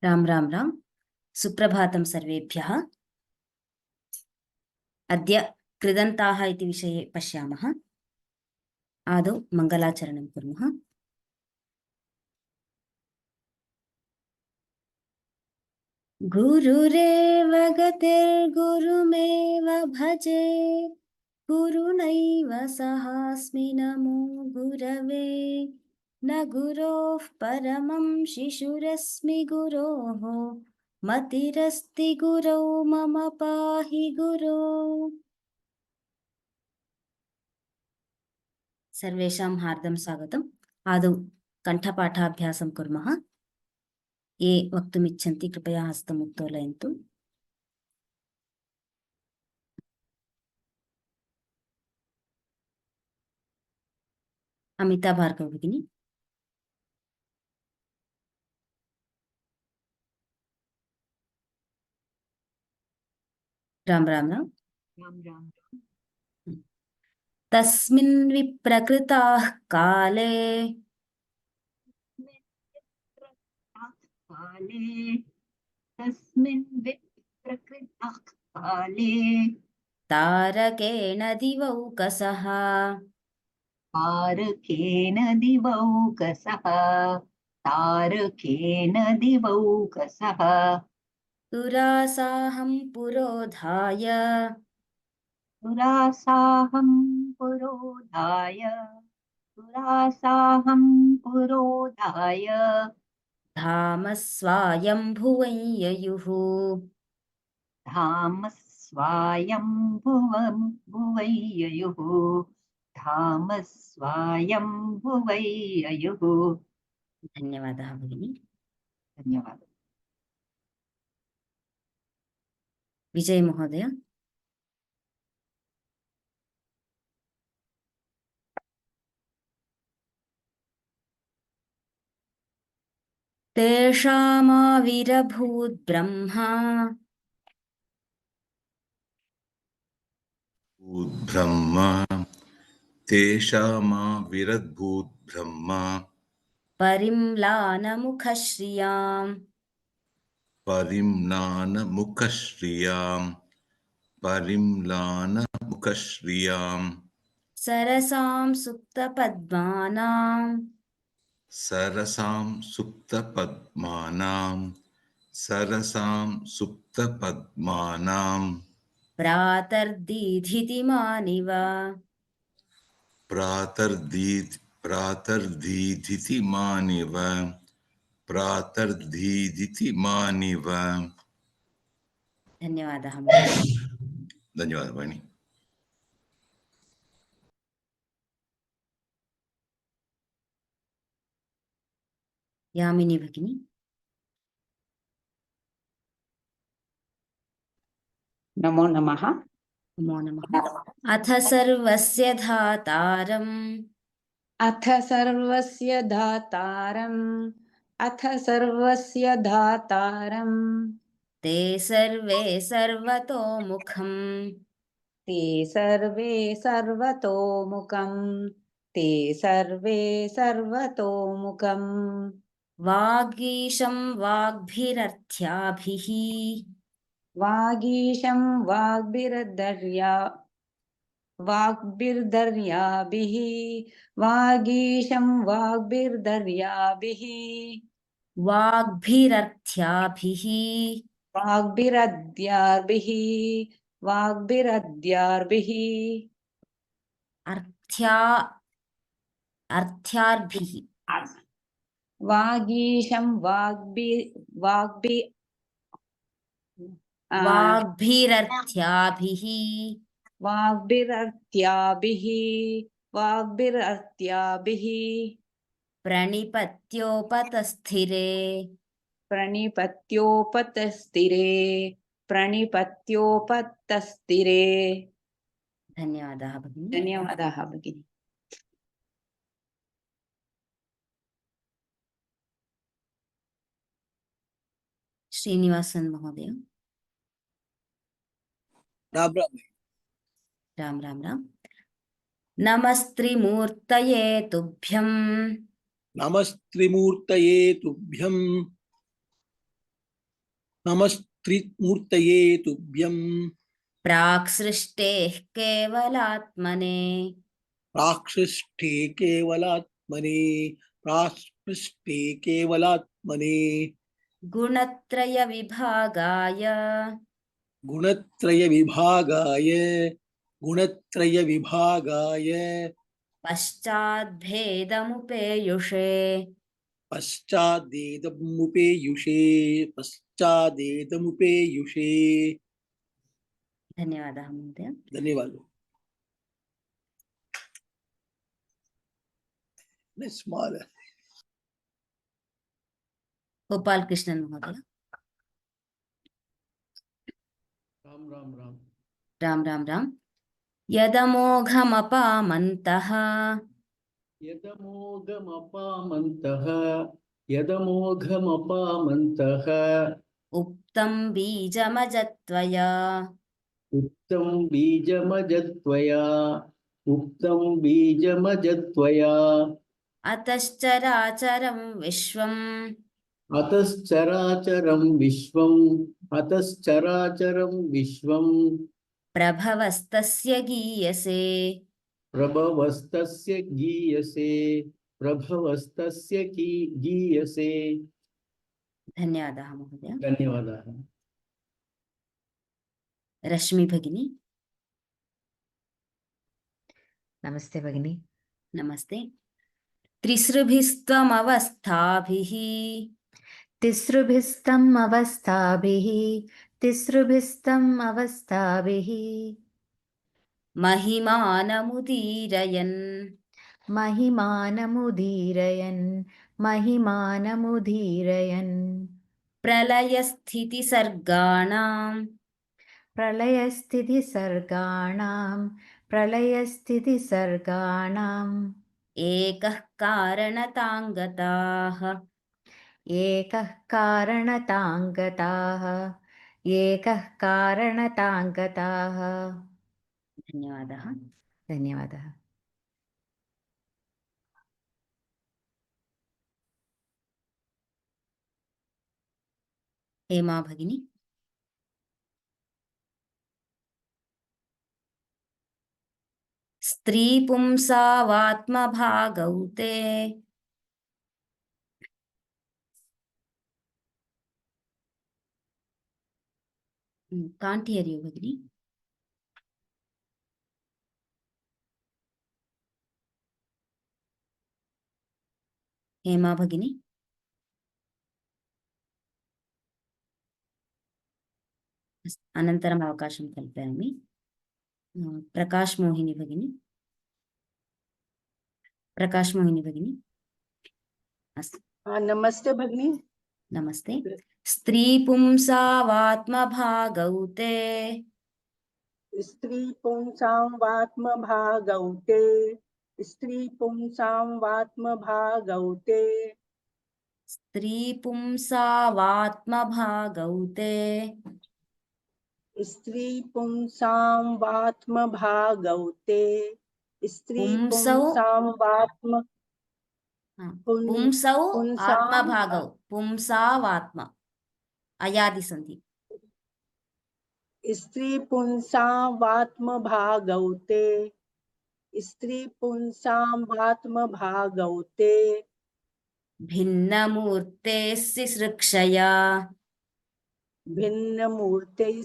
राम राम राम सुप्रभातं सर्वेभ्यः। अद्य कृदन्ताः इति विषये पश्यामः। आदौ मङ्गलाचरणं कुर्मः। गुरुरेव गतिर्गुरुमेव भजे, गुरुनैव सहास्मि नमो गुरवे। न गुरोः परमं शिशुरस्मि गुरोः, मतिरस्ति गुरौ मम पाहि गुरो। सर्वेषां हार्दं स्वागतम्। आदौ कण्ठपाठाभ्यासं कुर्मः। ये वक्तुमिच्छन्ति कृपया हस्तम् उत्तोलयन्तु। अमिता भार्गव भगिनी। राम राम राम। राम राम। तस्मिन् विप्रकृताः काले, तस्मिन् विप्रकृताः काले तारकेण दिवौकसः, तारकेण दिवौकसः तारकेण दिवौकसः दुरासाहं पुरोधाय, दुरासाहं पुरोधाय दुरासाहं पुरोधाय धाम स्वायम्भुवं ययुः। धाम स्वायम्भुवययुः धाम स्वायम्भुवययुः। धन्यवादः भगिनी। धन्यवादः। विजय महोदय। तेषामाविरभूत् ब्रह्मा, ब्रह्मा तेषामाविरद्भूत् ब्रह्मा परिम्लानमुखश्रियाम्, परिम्लानमुखश्रियाम् सरसां सुप्तपद्मानां, सरसां सुप्तपद्मानां प्रातर्दीधितिमानिव। प्रातर्दीधितिमानिव। धन्यवादः महोदय। धन्यवादः भगिनी। यामिनी भगिनी। नमो नमः। नमो नमः। अथ सर्वस्य धातारम्, अथ सर्वस्य धातारम् अथ सर्वस्य धातारम् ते सर्वे सर्वतोमुखम्, ते सर्वे सर्वतोमुखम् ते सर्वे सर्वतोमुखम् वागीशं वाग्भिरर्थ्याभिः, वागीशं वाग्भिर्दर्याभिः वागीशं वाग्भिर्दर्याभिः वाग्भिरर्थ्याभिः, वाग्भिरद्यार्भिः वाग्भिरद्यार्भिः अर्थ्यार्भिः, वागीशं वाग्भिरर्थ्याभिः, वाग्भिरर्थ्याभिः वाग्भिरर्थ्याभिः प्रणिपत्योपतस्थिरे, प्रणिपत्योपतस्थिरे प्रणिपत्योपतस्थिरे। धन्यवादः भगिनी। धन्यवादः भगिनी। श्रीनिवासन महोदय। राम राम। राम राम राम। नमस्त्रिमूर्तये तुभ्यं, नमस्त्रिमूर्तये तुभ्यं नमस्त्रिमूर्तये तुभ्यं प्राक्सृष्टेः केवलात्मने प्राक्शिष्टे केवलात्मने प्राक्शिष्टे केवलात्मने गुणत्रयविभागाय गुणत्रयविभागाय पश्चाद्भेदमुपेयुषे पश्चादेदमुपेयुषे धन्यवादः महोदय। धन्यवादः। स्मॉल गोपाल कृष्णन महोदय। राम राम राम। राम राम राम। यदमोघमपामन्तः यदमोघमपामन्तः उक्तं बीजमजत्वया उक्तं बीजमजत्वया अतश्चराचरं विश्वं प्रभवस्तस्य गीयसे गीयसे। धन्यवादः महोदय। धन्यवादः। रश्मि भगिनी। नमस्ते भगिनी। नमस्ते। त्रिसृभिस्त्वमवस्थाभिः तिसृभिस्तम् अवस्थाभिः महिमानमुदीरयन् प्रलयस्थितिसर्गाणां एकः कारणताङ्गताः धन्यवादः। धन्यवादः। हेमा भगिनी। स्त्री पुंसावात्मभागौ ते can't hear you भगिनी। हेमा भगिनी। अनन्तरम् अवकाशं कल्पयामि। प्रकाश मोहिनी भगिनी। अस्तु। नमस्ते भगिनी। नमस्ते। स्त्री पुंसावात्मभागौ ते स्त्री पुंसां वात्मभागौ ते स्त्री पुंसां वात्मभागौ ते स्त्री पुंसावात्मभागौ ते स्त्री पुंसां वात्मभागौ ते स्त्री पुंसां वात्म पुंसौ पुंसां आत्मभागौ पुंसावात्म अयादि सन्धि। स्त्री पुंसां वात्मभागौ ते स्त्री पुंसां वात्मभागौ ते भिन्नमूर्तेः सृक्षया भिन्नमूर्तेः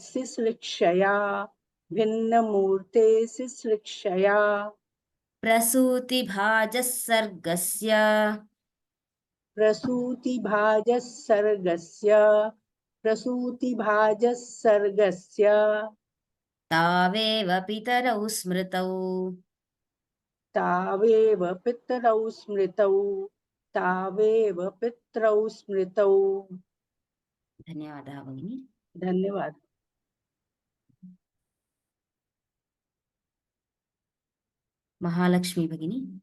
प्रसूतिभाजः सर्गस्य प्रसूतिभाजः सर्गस्य तावेव पितरौ स्मृतौ तावेव पितरौ स्मृतौ। धन्यवादः भगिनी। धन्यवाद। महालक्ष्मी भगिनी।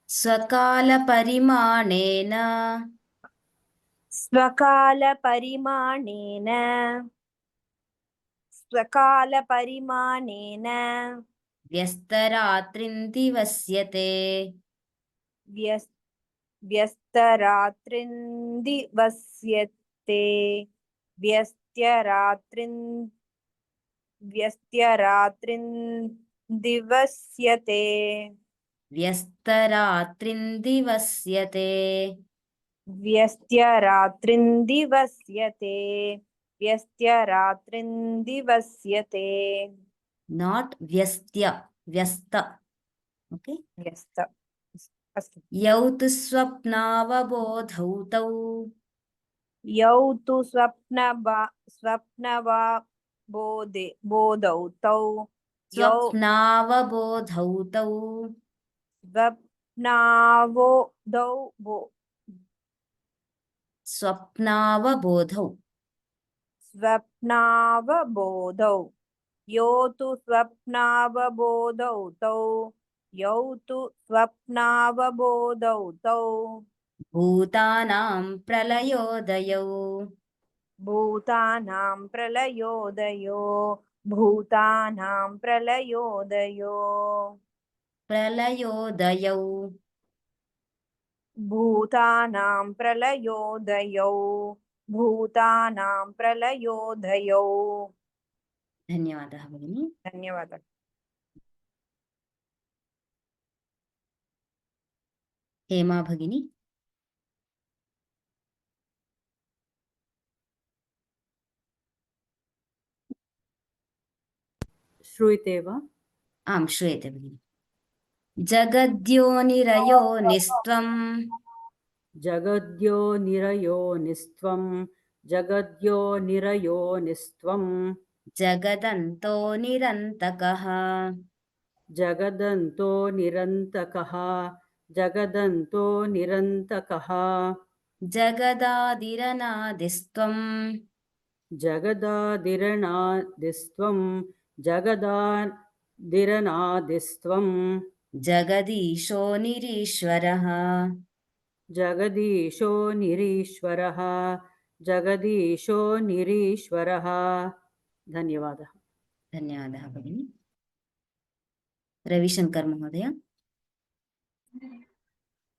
स्वकालपरिमाणेन स्वकालपरिमाणेन व्यस्तरात्रिं दिवस्यते व्यस् व्यस्तरात्रिन्दिवस्यते व्यस्त्यरात्रिन्दिवस्यते व्यस्तरात्रिन्दिवस्यते व्यस्त्यरात्रिन्दिवस्यते व्यस्त्यरात्रिन्दिवस्यते not व्यस्त्य व्यस्त okay व्यस्त अस्तु यौ तु स्वप्नावबोधौ तौ यौ तु बोधौ तौ यौ स्वप्नावबोधौ तौ स्वप्नावोधौ स्वप्नावबोधौ स्वप्नावबोधौ यो तु स्वप्नावबोधौ तौ यौ तु स्वप्नावबोधौ तौ भूतानां प्रलयोदयौ भूतानां प्रलयोदयो भूतानां प्रलयोदयो प्रलयोदयौ भूतानां प्रलयोदयो भूतानां प्रलयोदयो धन्यवादः भगिनी धन्यवादः हेमा भगिनी श्रूयते वा? आं श्रूयते भगिनी जगद्योनिरयो निस्त्वं जगद्यो निरयो निस्त्वं जगद्यो निरयो निस्त्वं जगदन्तो निरन्तकः जगदन्तो निरन्तकः जगदन्तो निरन्तकः जगदादिरनादिस्त्वं जगदादिरनादिस्त्वं जगदादिरनादिस्त्वं जगदीशो निरीश्वरः जगदीशो निरीश्वरः जगदीशो निरीश्वरः धन्यवादः धन्यवादः भगिनी रविशंकर महोदय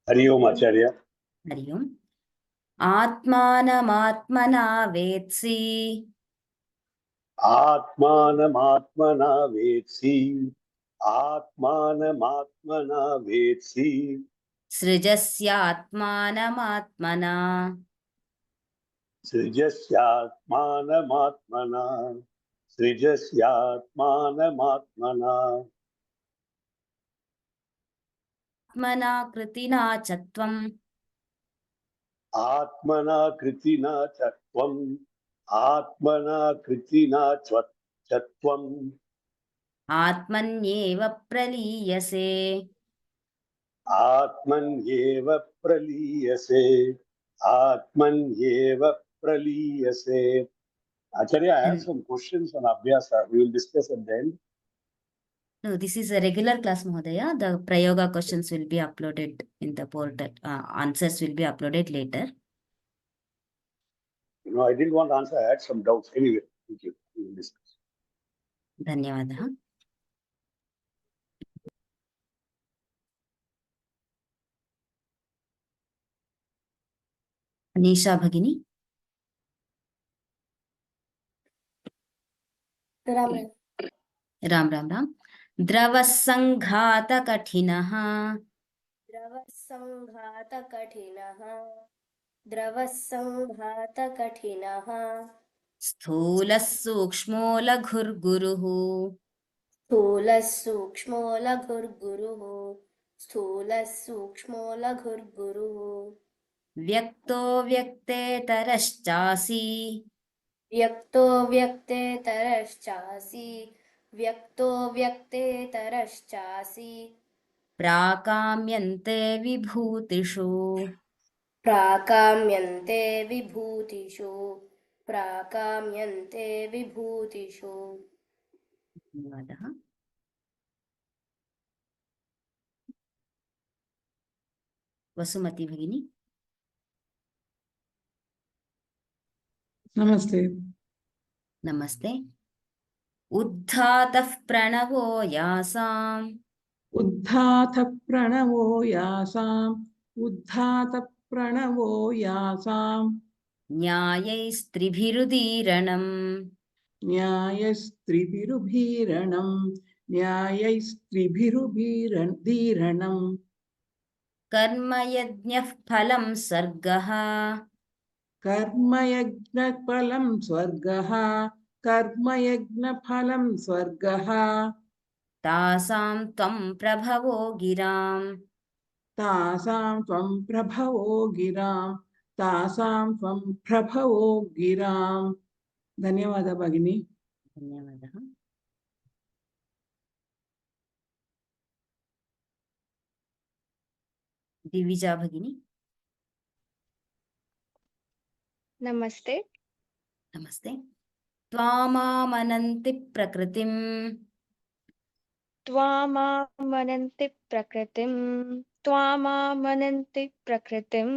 हरि ओम् आचार्य हरि ओम् आत्मानमात्मना वेत्सि आत्मानमात्मना वेत्सि आत्मानमात्मना वेत्सि सृजस्यात्मानमात्मना सृजस्यात्मानमात्मना सृजस्यात्मानमात्मना आत्मना कृतिना च त्वम् आत्मना कृतिना च त्वम् आत्मना कृतिना च त्वम् आत्मन्येव प्रलीयसे आत्मन्येव प्रलीयसे आत्मन्येव प्रलीयसे Acharya, I have some questions on Abhyasa. We will discuss at the end. No, this is a regular class, Mahodaya. The Prayoga questions will be uploaded in the portal. Answers will be uploaded later. No, I didn't want to answer. I had some doubts. Anyway, thank you. We will discuss. धन्यवादः अनीशा भगिनी राम राम राम द्रवः संघातकठिनः स्थूलः सूक्ष्मो लघुर्गुरुः व्यक्तो व्यक्तेतरश्चासि प्राकाम्यन्ते विभूतिषु धन्यवादः वसुमती भगिनी नमस्ते नमस्ते उद्धातः प्रणवो यासाम् उद्धातप्रणवो यासाम् उद्धातप्रणवो यासाम् न्यायैस्त्रिभिरुदीरणम् न्यायस्त्रिभिरुभीरणम् न्यायस्त्रिभिरुभीरणम् कर्मयज्ञः फलं सर्गः कर्मयज्ञफलं स्वर्गः कर्मयज्ञफलं स्वर्गः तासां त्वं प्रभवो गिराम् तासां त्वं प्रभवो गिरां तासां त्वं प्रभवो गिरां धन्यवादः भगिनी धन्यवादः दिविजा भगिनी नमस्ते नमस्ते त्वामामनन्ति प्रकृतिं त्वामामनन्ति प्रकृतिं त्वामामनन्ति प्रकृतिं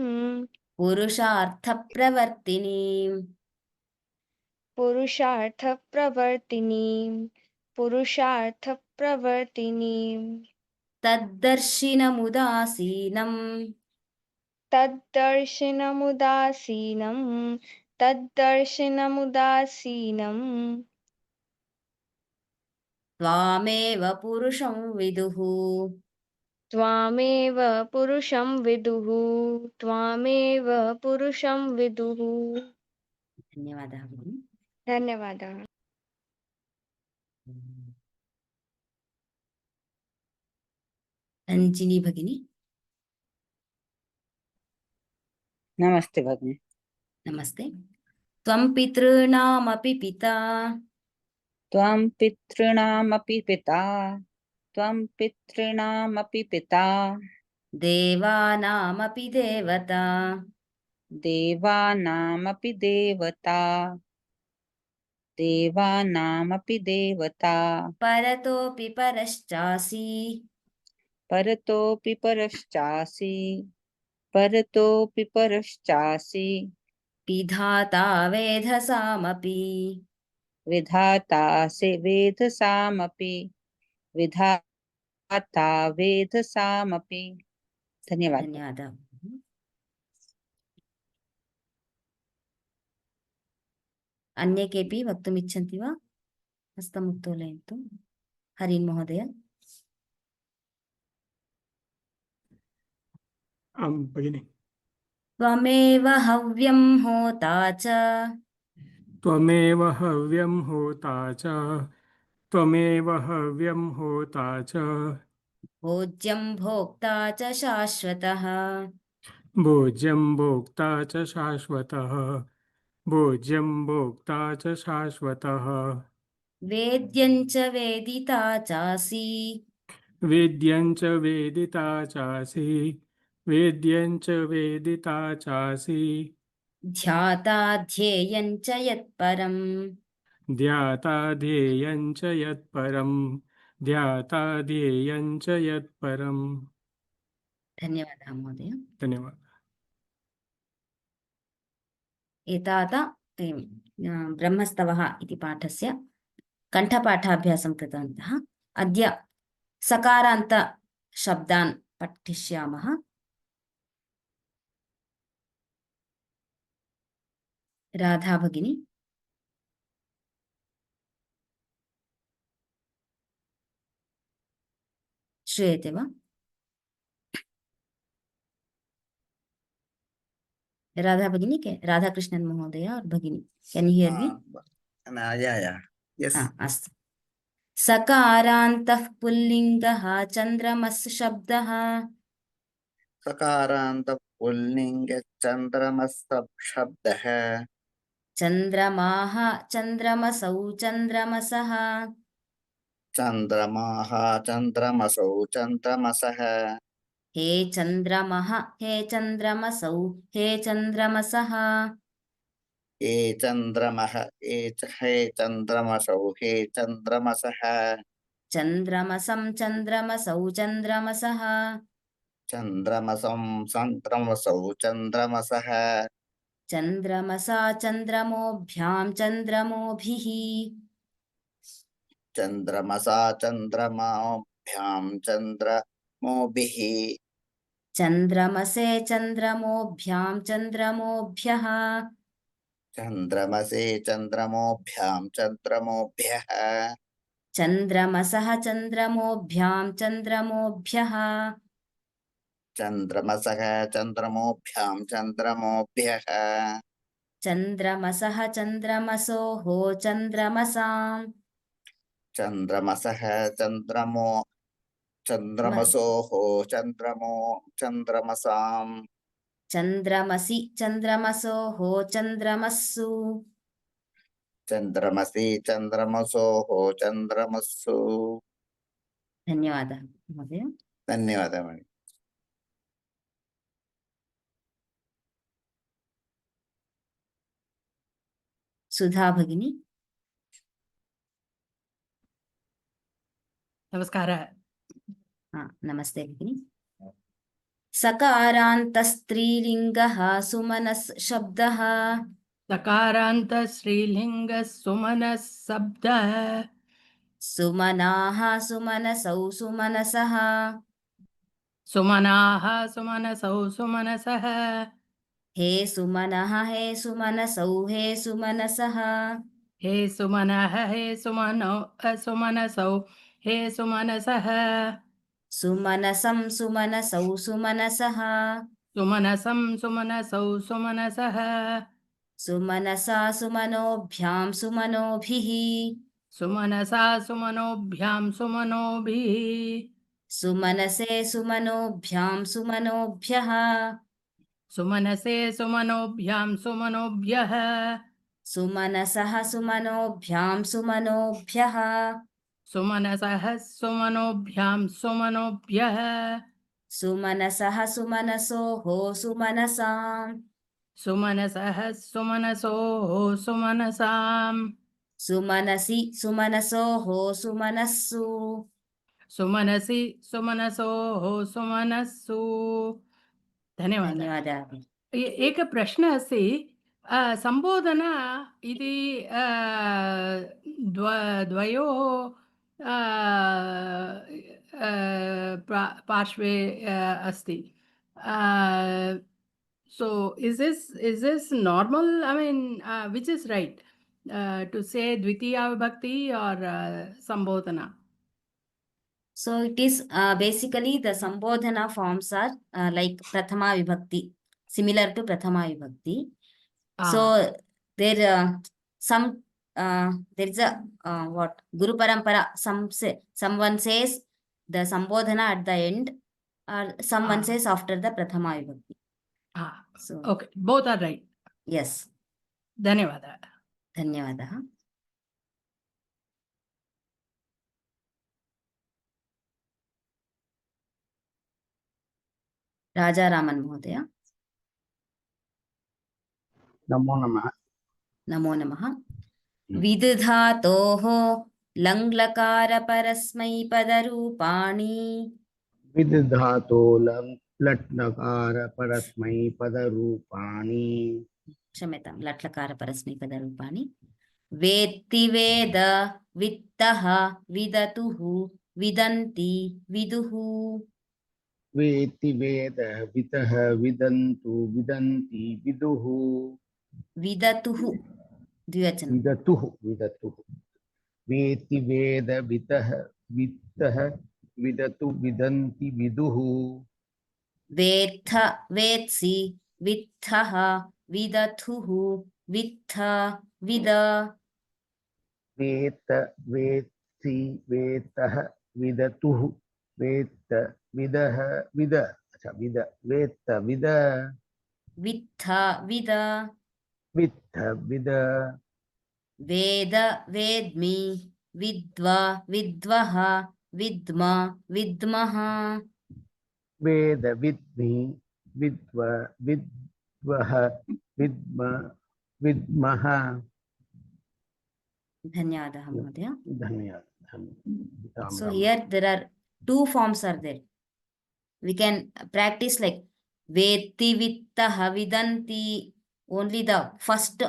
पुरुषार्थप्रवर्तिनीं पुरुषार्थप्रवर्तिनीं पुरुषार्थप्रवर्तिनीं तद्दर्शिनमुदासीनं तद्दर्शनमुदासीनं तद्दर्शनमुदासीनं त्वामेव पुरुषं विदुः त्वामेव पुरुषं विदुः त्वामेव पुरुषं विदुः धन्यवादः भगिनी धन्यवादः रञ्जिनी भगिनी नमस्ते भगिनी नमस्ते त्वं पितॄणामपि पिता त्वं पितॄणामपि पिता त्वं पितॄणामपि पिता देवानामपि देवता देवानामपि देवता देवानामपि देवता परतोऽपि परश्चासि परतोऽपि परश्चासि परतोऽपि परश्चासि विधाता वेधसामपि विधातासि वेधसामपि विधाता वेधसामपि धन्यवाद धन्यवादः अन्ये केऽपि वक्तुमिच्छन्ति वा हस्तम् उत्तोलयन्तु हरिन् महोदय आं भगिनि त्वमेव हव्यं होता च त्वमेव हव्यं होता च त्वमेव हव्यं होता च भोज्यं भोक्ता च शाश्वतः भोज्यं भोक्ता च शाश्वतः भोज्यं भोक्ता च शाश्वतः वेद्यं च वेदिता चासि वेद्यं च वेदिता चासि वेद्यं च वेदिता चासि ध्याता ध्येयं च यत्परम् ध्याता ध्येयं च यत्परं ध्याता ध्येयं च यत्परम् धन्यवादः महोदय धन्यवादः एतावता ब्रह्मस्तवः इति पाठस्य कण्ठपाठाभ्यासं कृतवन्तः अद्य सकारान्त शब्दान् पठिष्यामः राधा भगिनी श्रूयते वा राधा भगिनी के राधाकृष्णन् महोदय और भगिनी कैन यू हियर मी अस्तु सकारान्तः पुल्लिङ्गः चन्द्रमस् शब्दः सकारान्त पुल्लिङ्ग चन्द्रमस् शब्दः चन्द्रमाः चन्द्रमसौ चन्द्रमसः चन्द्रमाः चन्द्रमसौ चन्द्रमसः हे चन्द्रमः हे चन्द्रमसौ हे चन्द्रमसः हे चन्द्रमः हे चन्द्रमसौ हे चन्द्रमसः चन्द्रमसं चन्द्रमसौ चन्द्रमसः चन्द्रमसं चन्द्रमसौ चन्द्रमसः चन्द्रमसा चन्द्रमोभ्यां चन्द्रमोभिः चन्द्रमसा चन्द्रमसश्चन्द्रमोभ्यां चन्द्रमोभिः चन्द्रमसे चन्द्रमोभ्यां चन्द्रमोभ्यः चन्द्रमसे चन्द्रमोभ्यां चन्द्रमोभ्यः चन्द्रमसः चन्द्रमोभ्यां चन्द्रमोभ्यः चन्द्रमसः चन्द्रमोभ्यां चन्द्रमोभ्यः चन्द्रमसः चन्द्रमसोः चन्द्रमसाम् चन्द्रमसः चन्द्रमसोः चन्द्रमसाम् चन्द्रमसि चन्द्रमसोः चन्द्रमस्सु चन्द्रमसि चन्द्रमसोः चन्द्रमस्सु धन्यवादः महोदय। धन्यवादः भगिनि। सुधा भगिनी। नमस्कार। नमस्ते भगिनी। सकारान्तस्त्रीलिङ्गः सुमनस् शब्दः सकारान्त श्रीलिङ्गः सुमनः शब्दः सुमनाः सुमनसौ सुमनसः सुमनाः सुमनसौ सुमनसः हे सुमनः हे सुमनसौ हे सुमनसः हे सुमनः हे सुमनसौ हे सुमनसः सुमनसं सुमनसौ सुमनसः सुमनसं सुमनसौ सुमनसः सुमनसा सुमनोभ्यां सुमनोभिः सुमनसा सुमनोभ्यां सुमनोभिः सुमनसे सुमनोभ्यां सुमनोभ्यः सुमनसे सुमनोभ्यां सुमनोभ्यः सुमनसः सुमनोभ्यां सुमनोभ्यः सुमनसः सुमनोभ्यां सुमनोभ्यः सुमनसः सुमनसोः सुमनसाम् सुमनसः सुमनसोः सुमनसाम् सुमनसि सुमनसोः सुमनस्सु सुमनसि सुमनसोः सुमनस्सु। धन्यवादः। धन्यवादः। एक प्रश्नः अस्ति। संबोधना इति द्वयोः पार्श्वे अस्ति। So is this normal? I mean, which is right, to say Dvitiya Vibhakti or Sambodhana? So it is basically the Sambodhana forms are like Prathama Vibhakti, similar to Prathama Vibhakti. So there is a what Guru Parampara. Someone says the Sambodhana at the end, or someone says after the Prathama Vibhakti. So Okay, both are right. yes. Dhanyavadah. धन्यवादः। राजारामन् महोदय। नमो नमः। नमो नमः। विदधातोः लङ्लकारपरस्मैपदरूपाणि विदधातो लट्लकारपरस्मैपदरूपाणि क्षम्यतां लट्लकारपरस्मैपदरूपाणि वेत्ति वेद वित्तः विदतुः विदन्ति विदुः वेत्ति वेद वितः विदन्तु विदन्ति विदुः विदतुः द्विवचनं विदतुः विदतुः वेत्ति वेद वितः वित्तः विदतु विदन्ति विदुः वेत्थ वेत्सि वित्थः विदथुः वित्थ विद वेत्त वेत्सि वेत्तः विदतुः वेत्त विदः विद अच्छा विद वेत्त विद वित्थ विद वित्थ विद वेद वेद्मि विद्व विद्वः विद्म विद्मः वेद विद्मि विद्व विद्वः विद्म विद्मः। धन्यवादः महोदय। धन्यवादः। So here there are two forms are there. We can practice like vetti vittaha vidanti, only the first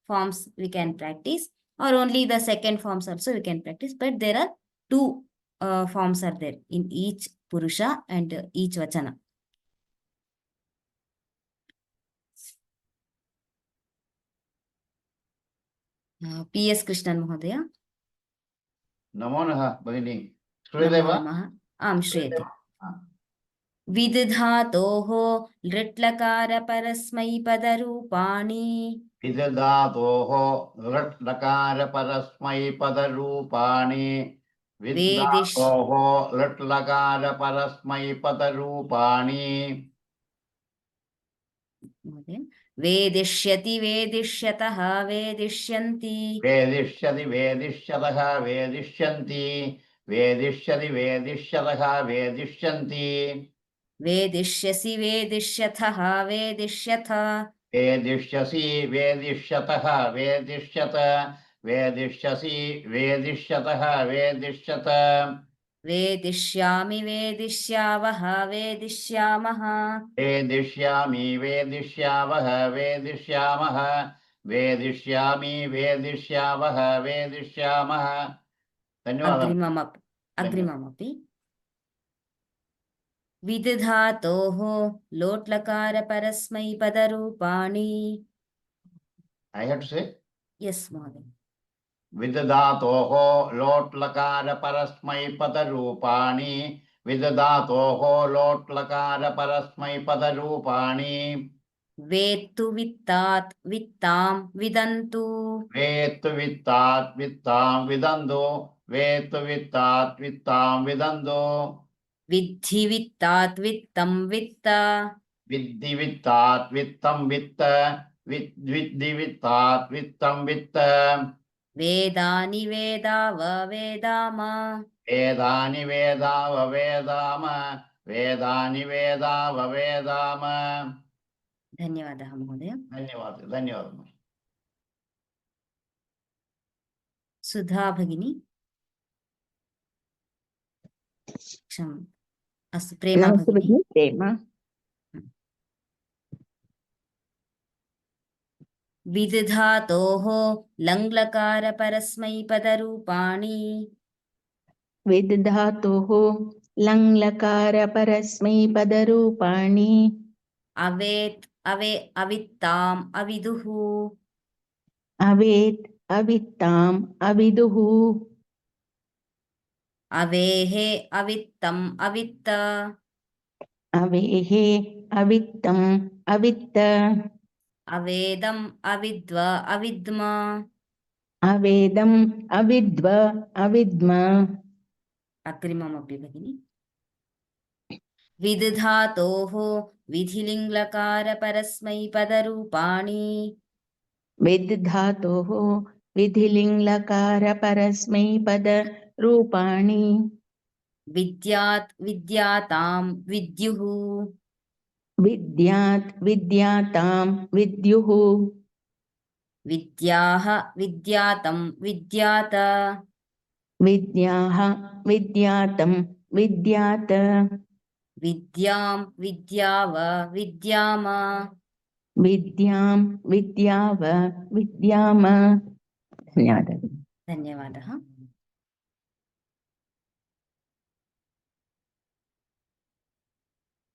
forms we can practice, or only the second forms also we can practice, but there are two forms are there in each Purusha and each Vachana. P.S. Krishnan Mahodaya. नमो नमः भगिनी नमो श्रूयते वा नमः. आम् श्रूयते. हा. विदधातोः लृट्लकारपरस्मैपदरूपाणि विदधातोः लट्लकारपरस्मैपदरूपाणि विद्धातोः लट्लकारपरस्मैपदरूपाणि वेदिष्यति वेदिष्यतः वेदिष्यन्ति वेदिष्यति वेदिष्यतः वेदिष्यन्ति वेदिष्यति वेदिष्यतः वेदिष्यन्ति वेदिष्यसि वेदिष्यथः वेदिष्यथ वेदिष्यसि वेदिष्यतः वेदिष्यत वेदिष्यसि वेदिष्यतः वेदिष्यत वेदिष्यामि वेदिष्यावः वेदिष्यामः वेदिष्यामि वेदिष्यावः वेदिष्यामः वेदिष्यामि वेदिष्यावः वेदिष्यामः धन्यवादः अग्रिममपि विदधातोः लोट्लकारपरस्मैपदरूपाणि. I have to say Yes, Mother. विदधातोः लोट्लकारपरस्मैपदरूपाणि विदधातोः लोट्लकारपरस्मैपदरूपाणि वेत्तु वित्तात् वित्तां विदन्तु वेत्तु वित्तात् वित्तां विदन्तु वेत्तु वित्तात् वित्तां विदन्तु विद्धि वित्तात् वित्तं वित्त विद्धि वित्तात् वित्तं वित्त विद्धि वित्तात् वित्तं वित्त वेदानि वेदाव वेदाम वेदानि वेदाव वेदाम वेदानि वेदाव वेदाम. धन्यवादः महोदय. धन्यवादः धन्यवादः. सुधा भगिनी. अस्तु प्रेमा भगिनी. प्रेमा. विदधातोः लङ्लकारपरस्मैपदरूपाणि विदधातोः लङ्लकारपरस्मैपदरूपाणि अवेत् अवित्ताम् अविदुः अवेत् अवित्ताम् अविदुः अवेः अवित्तम् अवित्त अवेः अवित्तम् अवित्त अवेदम् अविद्व अविद्म अवेदम् अविद्व अविद्म. अग्रिममपि भगिनि. विदधातोः विधिलिङ्लकारपरस्मैपदरूपाणि विदधातोः विधिलिङ्लकारपरस्मैपदरूपाणि विद्यात् विद्यातां विद्युः विद्यात् विद्यातां विद्युः विद्याः विद्यातं विद्यात विद्याः विद्यातं विद्यात विद्यां विद्याव विद्याम विद्यां विद्याव विद्याम. धन्यवादः. धन्यवादः.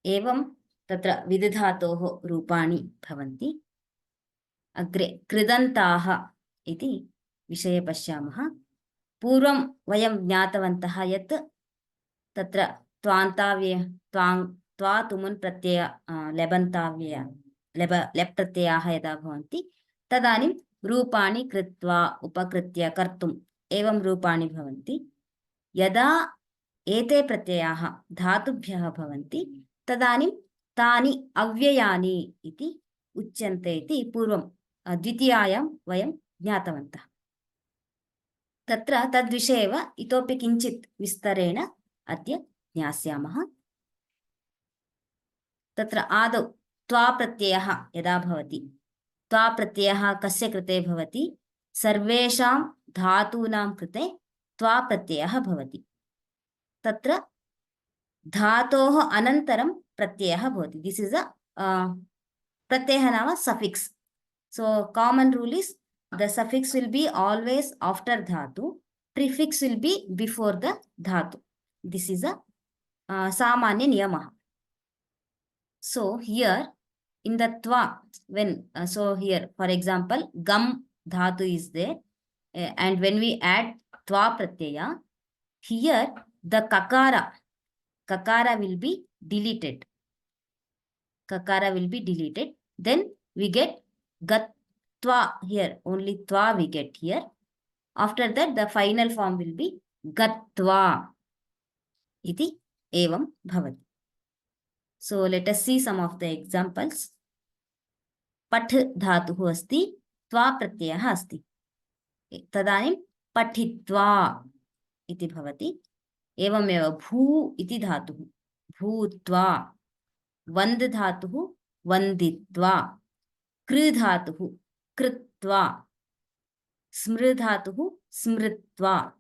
एवं तत्र विदधातोः रूपाणि भवन्ति. अग्रे कृदन्ताः इति विषये पश्यामः. पूर्वं वयं ज्ञातवन्तः यत् तत्र त्वा तुमुन् प्रत्यय लेबन्ताव्यय लेप् प्रत्ययाः यदा भवन्ति तदानीं रूपाणि कृत्वा उपकृत्य कर्तुम् एवं रूपाणि भवन्ति. यदा एते प्रत्ययाः धातुभ्यः भवन्ति तदानीं तानि अव्ययानि इति उच्यन्ते इति पूर्वं द्वितीयायां वयं ज्ञातवन्तः. तत्र तद्विषये एव इतोपि किञ्चित् विस्तरेण अद्य ज्ञास्यामः. तत्र आदौ त्वा प्रत्ययः यदा भवति, त्वा प्रत्ययः कस्य कृते भवति? सर्वेषां धातूनां कृते त्वा प्रत्ययः भवति. तत्र धातोः अनन्तरं प्रत्ययः भवति. दिस् इस् अ प्रत्ययः नाम suffix. So common rule is the suffix will be always after dhatu, prefix will be before the dhatu. This is a samanya niyamah. So here in the tva, when so here for example gam dhatu is there, and when we add tva pratyaya, here the kakara will be deleted. Kakara will be deleted. Then we get gatva here. Only tva we get here. After that, the final form will be gatva. Iti evam bhavati. So let us see some of the examples. Path dhatuh asti, tva pratyayah asti. Tadanim pathitva iti bhavati. Evameva bhu iti dhatuh, bhutva. Vand dhatuh, vanditva. Kru dhatuh, krutva. Smr dhatuh, smritva.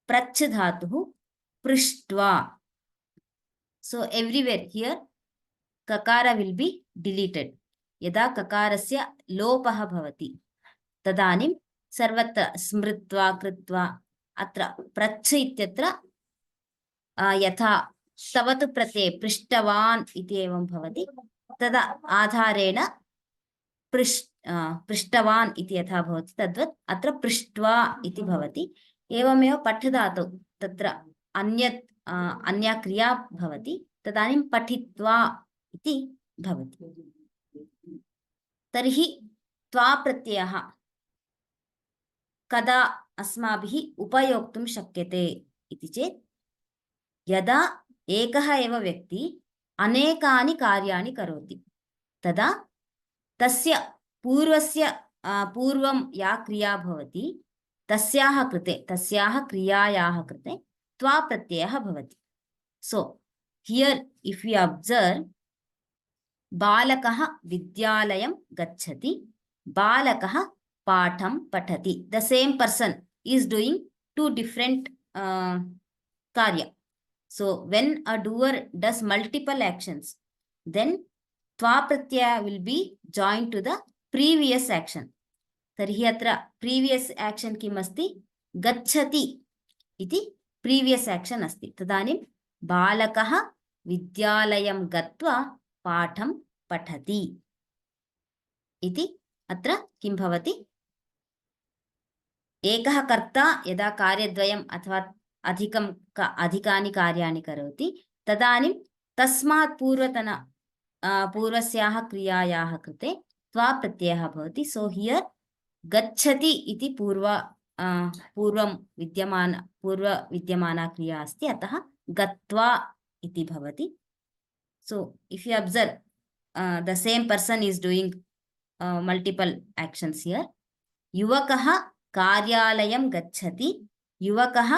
Prach dhatuh, prishtva. So everywhere here kakara will be deleted. Yada kakarasya lopaha bhavati. Tadanim sarvatra smritva krutva. Atra prach ityatra yatha savatu pratyay prishtavan iti evam bhavati. Tada adharena prishtavan iti yatha bhavati. Tadvat atra prishtva iti bhavati. Evameva pathdhatu tatra anya kriya bhavati. Tadanim pathitva iti bhavati. Tarhi tva pratyayah kada अस्माभिः उपयोक्तुं शक्यते इति चेत् यदा एकः एव व्यक्ति अनेकानि कार्याणि करोति तदा तस्य पूर्वं या क्रिया भवति तस्याः क्रियायाः कृते त्वा प्रत्ययः भवति. So here if we observe, बालकः विद्यालयं गच्छति, बालकः पाठं पठति. The same person is doing two different karya. So when a doer does multiple actions, then tva pratyaya will be joined to the previous action. Tarhi atra previous action kim asti? Gacchati iti previous action asti. Tadanim balakah vidyalayam gatva patham pathati iti atra kim bhavati? एकः कर्ता यदा कार्यद्वयम् अथवा अधिकानि कार्याणि करोति तदानीं तस्मात् पूर्वस्याः क्रियायाः कृते त्वा प्रत्ययः भवति. सो हियर गच्छति इति पूर्वं विद्यमाना क्रिया अस्ति, अतः गत्वा इति भवति. So if you observe the same person is doing multiple actions here. युवकः कार्यालयं गच्छति, युवकः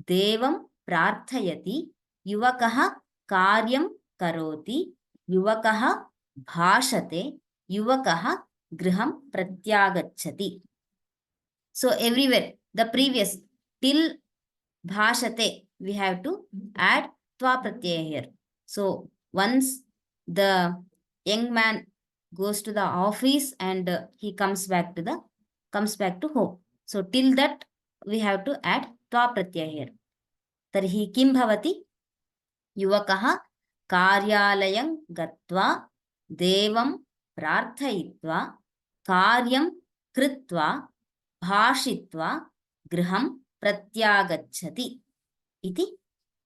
देवं प्रार्थयति, युवकः कार्यं करोति, युवकः भाषते, युवकः गृहं प्रत्यागच्छति. So everywhere the previous till bhashate we have to add tva pratyaya here. So once the young man goes to the office and he comes back to home. So till that we have to add tva pratyaya here. Tarhi kim bhavati? Yuvakah karyalayam gatva devam prarthayitva karyam kritva bhashitva griham pratyagacchati iti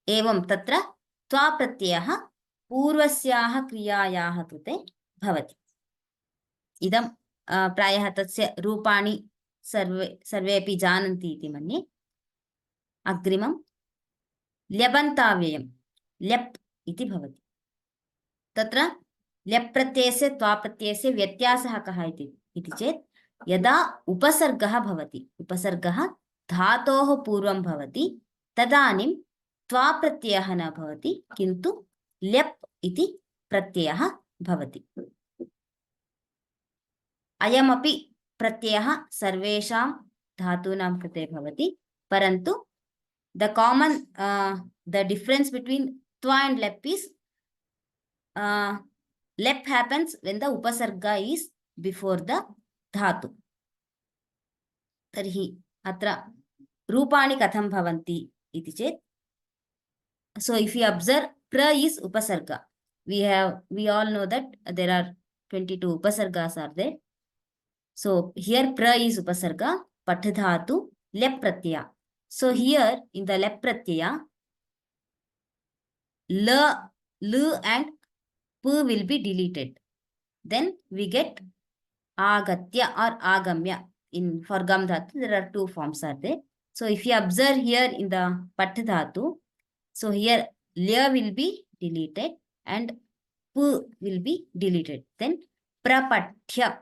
evam tatra tva pratyayah पूर्वस्याः क्रियायाः कृते भवति. इदं प्रायः तस्य रूपाणि सर्वेपि जानन्ति इति मन्ये. अग्रिमं ल्यबन्ताव्ययं ल्यप् इति भवति. तत्र ल्यप् प्रत्ययस्य त्वा प्रत्ययस्य व्यत्यासः कः इति चेत् यदा उपसर्गः भवति, उपसर्गः धातोः पूर्वं भवति, तदानीं त्वा प्रत्ययः न भवति, किन्तु ल्यप् इति प्रत्ययः भवति. अयमपि प्रत्ययः सर्वेषां धातूनां कृते भवति, परन्तु the common the difference between tva and lep is lep happens when the upasarga is before the dhatu. Tarhi atra रूपाणि कथं भवन्ति इति चेत् So if you observe, pra is upasarga. We all know that there are 22 upasargas are there. So here pra is upasarga, pat dhatu, lep pratyaya. So here in the lep pratyaya, l and p will be deleted. Then we get agatya or agamya. In for gam dhatu, there are two forms are there. So if you observe here in the pat dhatu, so here lya will be deleted and p will be deleted. Then prapathya,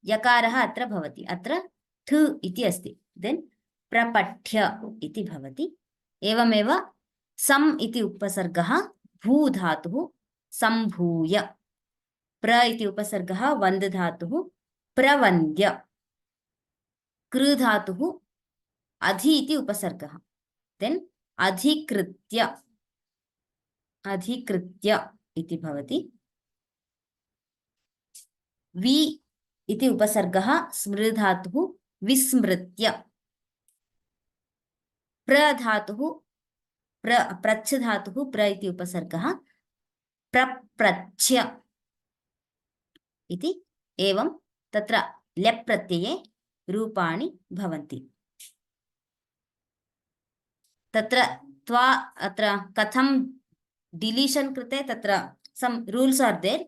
yakarah atra bhavati, atra th iti asti. Then prapathya iti bhavati. Evameva sam iti upasargah bhu dhatuh sambhuya. Pra iti upasargah vand dhatuh pravandya. Kru dhatuh adhi iti upasargah. Then adhikritya iti bhavati. Vi iti upasargah smr dhatuh vismritya. Pra dhatuh prach dhatuh pra iti upasargah praprachya iti. एवं तत्र लेप् प्रत्यये रूपाणि भवन्ति. तत्र त्वा अत्र कथं deletion कृते तत्र some rules are there,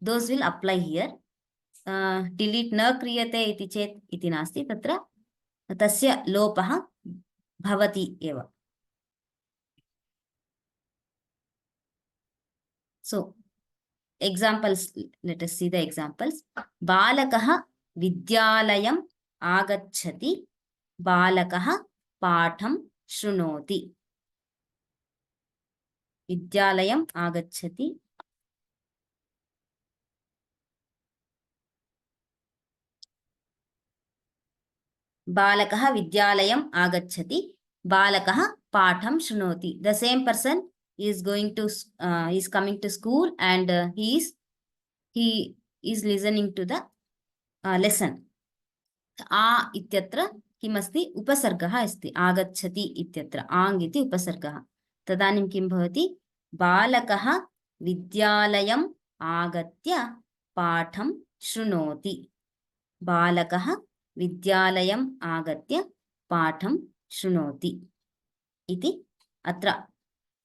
those will apply here. Delete न क्रियते इति चेत् इति नास्ति, तत्र तस्य लोपः भवति एव. So examples, let us see the examples. Balakah vidyalayam agachati, balakah patham shrunoti. Vidyalayam agachati, balakah vidyalayam agachati, balakah patham shrunoti. The same person is going to is coming to school and he is listening to the lesson. A ityatra किमस्ति उपसर्गः अस्ति. आगच्छति इत्यत्र आङ् इति उपसर्गः. तदानीं किं भवति? बालकः विद्यालयम् आगत्य पाठं शृणोति. बालकः विद्यालयम् आगत्य पाठं शृणोति इति. अत्र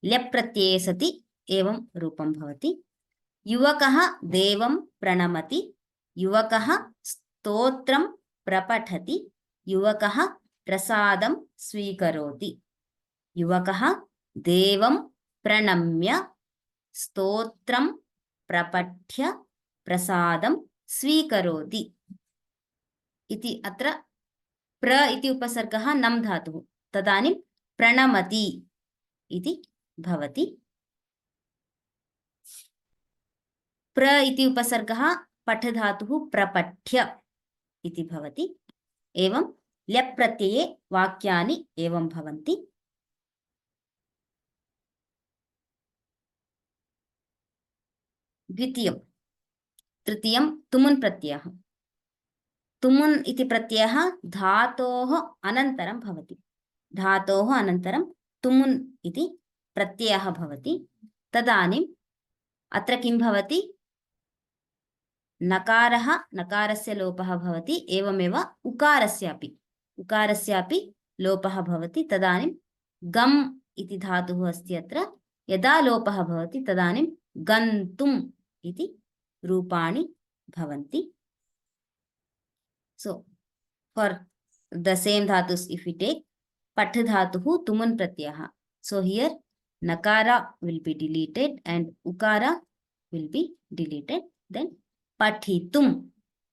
लेप् प्रत्यये सति एवं रूपं भवति. युवकः देवं प्रणमति, युवकः स्तोत्रं प्रपठति, युवकः प्रसादं स्वीकरोति. युवकः देवं प्रणम्य स्तोत्रं प्रपठ्य प्रसादं स्वीकरोति इति. अत्र प्र इति उपसर्गः नम् धातुः. तदानीं प्रणमति इति भवति. प्र इति उपसर्गः पठ धातुः प्रपठ्य इति भवति. एवं लेप् प्रत्यये वाक्यानि एवं भवन्ति. द्वितीयं तृतीयं तुमुन् प्रत्ययः. तुमुन् इति प्रत्ययः धातोः अनन्तरं भवति. धातोः अनन्तरं तुमुन् इति प्रत्ययः भवति. तदानीम् अत्र किं भवति? नकारः, नकारस्य लोपः भवति. एवमेव उकारस्यापि लोपः भवति. तदानीं गम् इति धातुः अस्ति अत्र. यदा लोपः भवति तदानीं गन्तुम् इति रूपाणि भवन्ति. So for the same dhatus, if we take pat dhatuhu tumun pratyaya, so here nakara will be deleted and ukara will be deleted. Then pathitum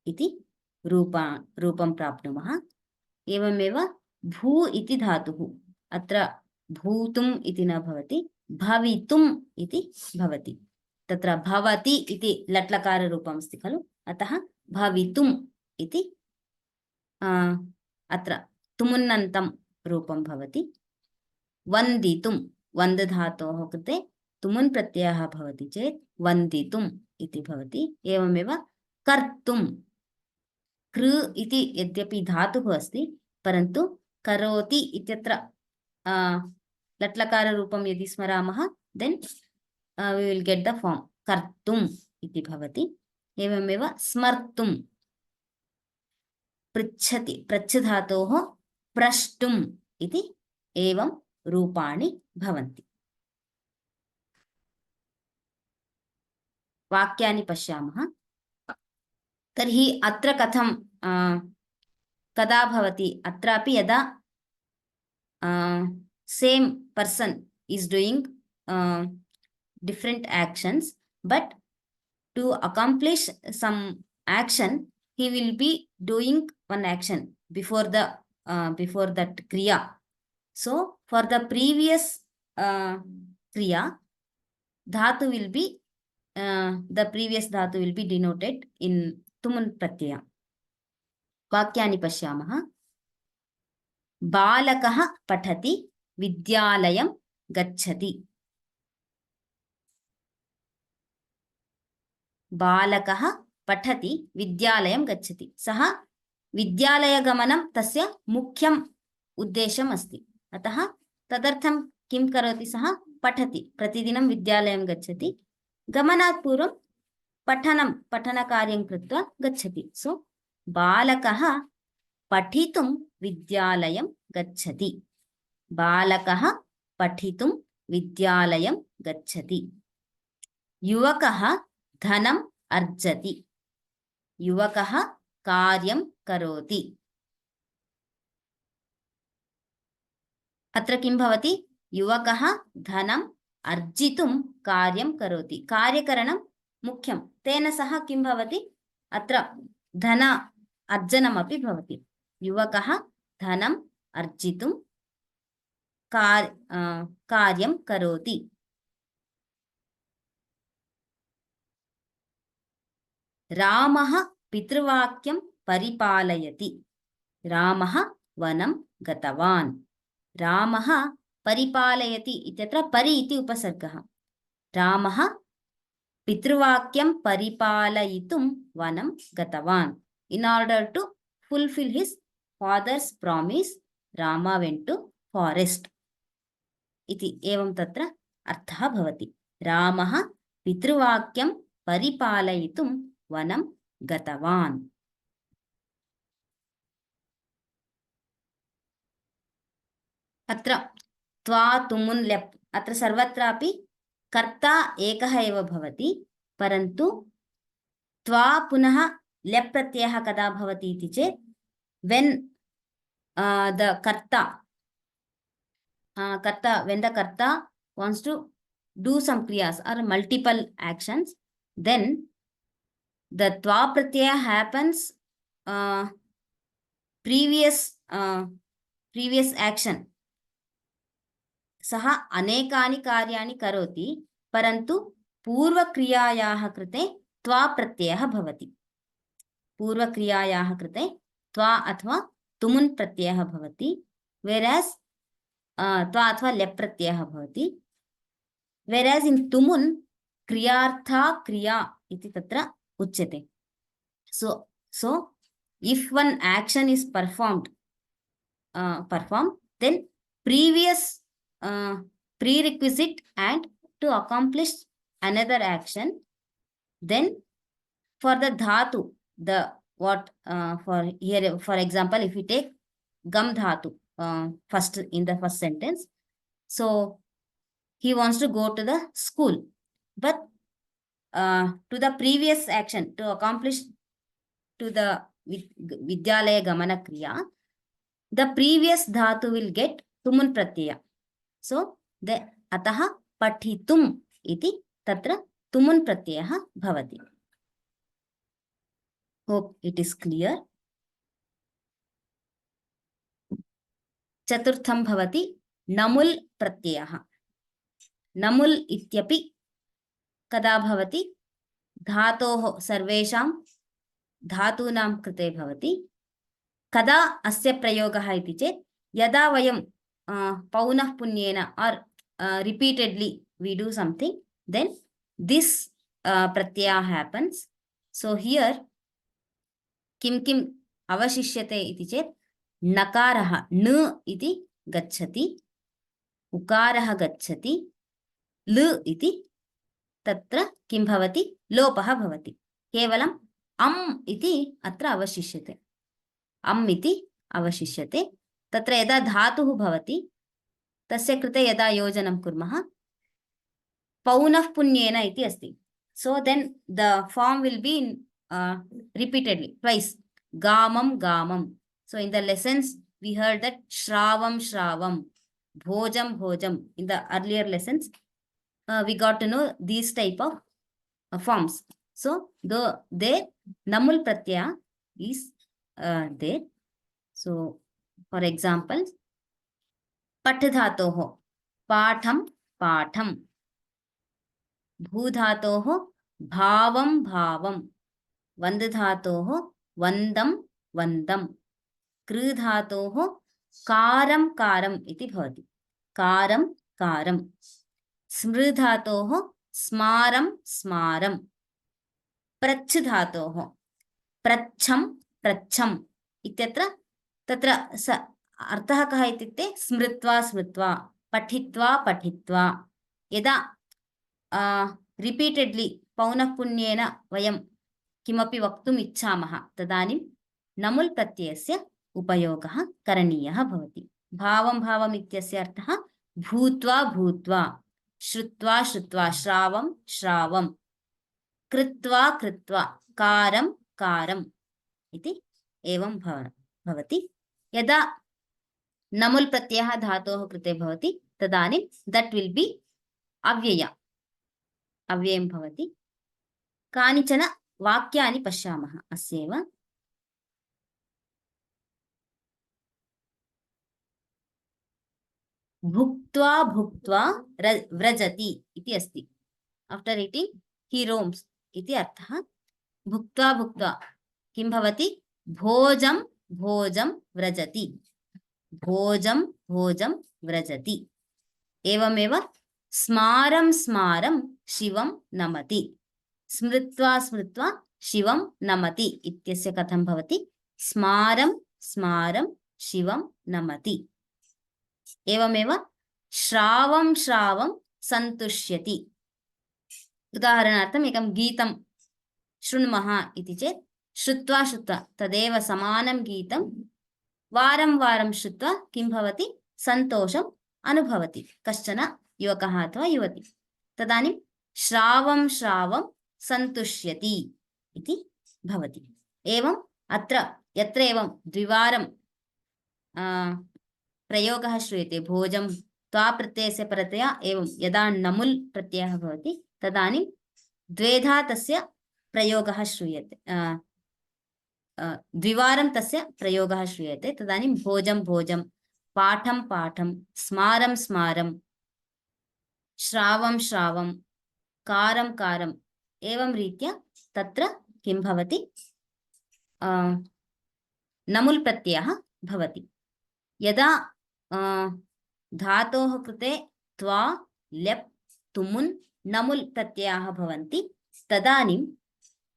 iti rupam prapnumaha. Evameva bhu iti dhatuhu. Atra bhutum iti na bhavati, bhavitum iti bhavati. Tatra bhavati iti latlakara rupam asti khalu. Ataha bhavitum iti अत्र तुमुन्नन्तं रूपं भवति. वन्दितुं, वन्द धातोः कृते तुमुन् प्रत्ययः भवति चेत् वन्दितुम् इति भवति. एवमेव कर्तुं, कृ इति यद्यपि धातुः अस्ति परन्तु करोति इत्यत्र लट्लकाररूपं यदि स्मरामः than we will get the form कर्तुम् इति भवति. एवमेव स्मर्तुं पृच्छति पृच्छ धातोः प्रष्टुम् इति एवं रूपाणि भवन्ति. वाक्यानि पश्यामः. तर्हि अत्र कथं कदा भवति? अत्रापि यदा same person is doing different actions, but to accomplish some action he will be doing one action before that kriya. So for the previous kriya, dhatu will be the previous dhatu will be denoted in tumun pratyaya. वाक्यानि पश्यामः. बालकः पठति विद्यालयं गच्छति. बालकः पठति विद्यालयं गच्छति. सः विद्यालयगमनं तस्य मुख्यम् उद्देश्यम् अस्ति. अतः तदर्थं किं करोति? सः पठति, प्रतिदिनं विद्यालयं गच्छति. गमनात् पूर्वं पठनकार्यं कृत्वा गच्छति. सो बालकः पठितुं विद्यालयं गच्छति. बालकः पठितुं विद्यालयं गच्छति. युवकः धनम् अर्जति. युवकः कार्यं करोति. अत्र किं भवति? युवकः धनम् अर्जितुं कार्यं करोति. कार्यकरणं मुख्यं. तेन सह किं भवति? अत्र धन अर्जनमपि भवति. युवकः धनम् अर्जितुं कार्यं करोति. रामः पितृवाक्यं परिपालयति. रामः वनं गतवान्. रामः परिपालयति इत्यत्र परि इति उपसर्गः. रामः पितृवाक्यं परिपालयितुं वनं गतवान्. In order to fulfill his father's promise, Rama went to forest. इति एवं तत्र अर्थः भवति. रामः पितृवाक्यं परिपालयितुं वनं गतवान्. अत्र त्वा तुमुन् लेप्. अत्र सर्वत्रापि कर्ता एकः एव भवति, परन्तु त्वा पुनः लेप् प्रत्ययः कदा भवति इति चेत् when the karta when the karta wants to do some kriyas or multiple actions, then the tva pratyaya happens previous action. सः अनेकानि कार्याणि करोति, परन्तु पूर्वक्रियायाः कृते त्वा प्रत्ययः भवति. पूर्वक्रियायाः कृते त्वा अथवा तुमुन् प्रत्ययः भवति, whereas त्वा अथवा लेप् प्रत्ययः भवति. whereas in तुमुन् क्रियार्था क्रिया इति तत्र उच्यते. So if one action is performed, then previous prerequisite and to accomplish another action, then for the dhatu, the what for here, for example, if we take gam dhatu first in the first sentence, so he wants to go to the school, but to the previous action, to accomplish to the vidyalaya gamana kriya, the previous dhatu will get tumun pratyaya. So the atah pathitum iti tatra tumun pratyayah bhavati. Hope it is clear. चतुर्थं भवति नमुल् प्रत्ययः. नमुल् इत्यपि कदा भवति? धातोः सर्वेषां धातूनां कृते भवति. कदा अस्य प्रयोगः इति चेत् यदा वयं पौनः पुन्येन or repeatedly we do something, then this pratyaya happens. So here किं किम् अवशिष्यते इति चेत् नकारः न इति गच्छति. उकारः गच्छति ल इति तत्र किं भवति लोपः भवति केवलम् अम् इति अत्र अवशिष्यते अम् इति अवशिष्यते तत्र यदा धातुः भवति तस्य कृते यदा योजनं कुर्मः पौनः पुन्येन इति अस्ति so then the form will be in repeatedly twice gamam gamam so in the lessons we heard that shravam shravam bhojam bhojam in the earlier lessons we got to know these type of forms so there namul pratyaya is there so for example pat dhatoh patham patham भूधातोः भावं भावं वन्द धातोः वन्दं वन्दं कृ धातोः कारं कारम् इति भवति कारं कारं स्मृ धातोः स्मारं स्मारं प्रच्छ धातोः प्रच्छं प्रच्छम् इत्यत्र तत्र अर्थः कः इत्युक्ते स्मृत्वा स्मृत्वा पठित्वा पठित्वा यदा रिपीटेड्लि पौनःपुन्येन वयं किमपि वक्तुम् इच्छामः तदानीं नमुल् प्रत्ययस्य उपयोगः करणीयः भवति भावं भावम् इत्यस्य अर्थः भूत्वा भूत्वा श्रुत्वा श्रुत्वा श्रावं श्रावं कृत्वा कृत्वा कारं कारम् इति एवं भवति यदा नमुल् प्रत्ययः धातोः कृते भवति तदानीं दट् विल् बि अव्ययं भवति कानिचन वाक्यानि पश्यामः अस्यैव भुक्त्वा भुक्त्वा व्रजति इति अस्ति आफ्टर् ईटिंग ही रोम्स इति अर्थः भुक्त्वा भुक्त्वा किं भवति भोजं भोजं व्रजति भोजं भोजं व्रजति एवमेव स्मारं स्मारं शिवं नमति स्मृत्वा स्मृत्वा शिवं नमति इत्यस्य कथं भवति स्मारं स्मारं शिवं नमति एवमेव श्रावं श्रावं सन्तुष्यति उदाहरणार्थम् एकं गीतं शृणुमः इति चेत् श्रुत्वा श्रुत्वा तदेव समानं गीतं वारं वारं श्रुत्वा किं भवति सन्तोषम् अनुभवति कश्चन युवकः अथवा युवती तदानीं श्रावं श्रावं सन्तुष्यति इति भवति एवम् अत्र यत्र एवं द्विवारं प्रयोगः श्रूयते भोजं त्वा प्रत्ययस्य परतया एवं यदा नमुल् प्रत्ययः भवति तदानीं द्वेधा तस्य प्रयोगः श्रूयते द्विवारं तस्य प्रयोगः श्रूयते तदानीं भोजं भोजं पाठं पाठं स्मारं स्मारं श्रावं श्रावं कारं कारम् एवं रीत्या तत्र किं भवति नमुल् प्रत्ययः भवति यदा धातोः कृते त्वा लेप् तुमुन् नमुल् प्रत्ययाः भवन्ति तदानीं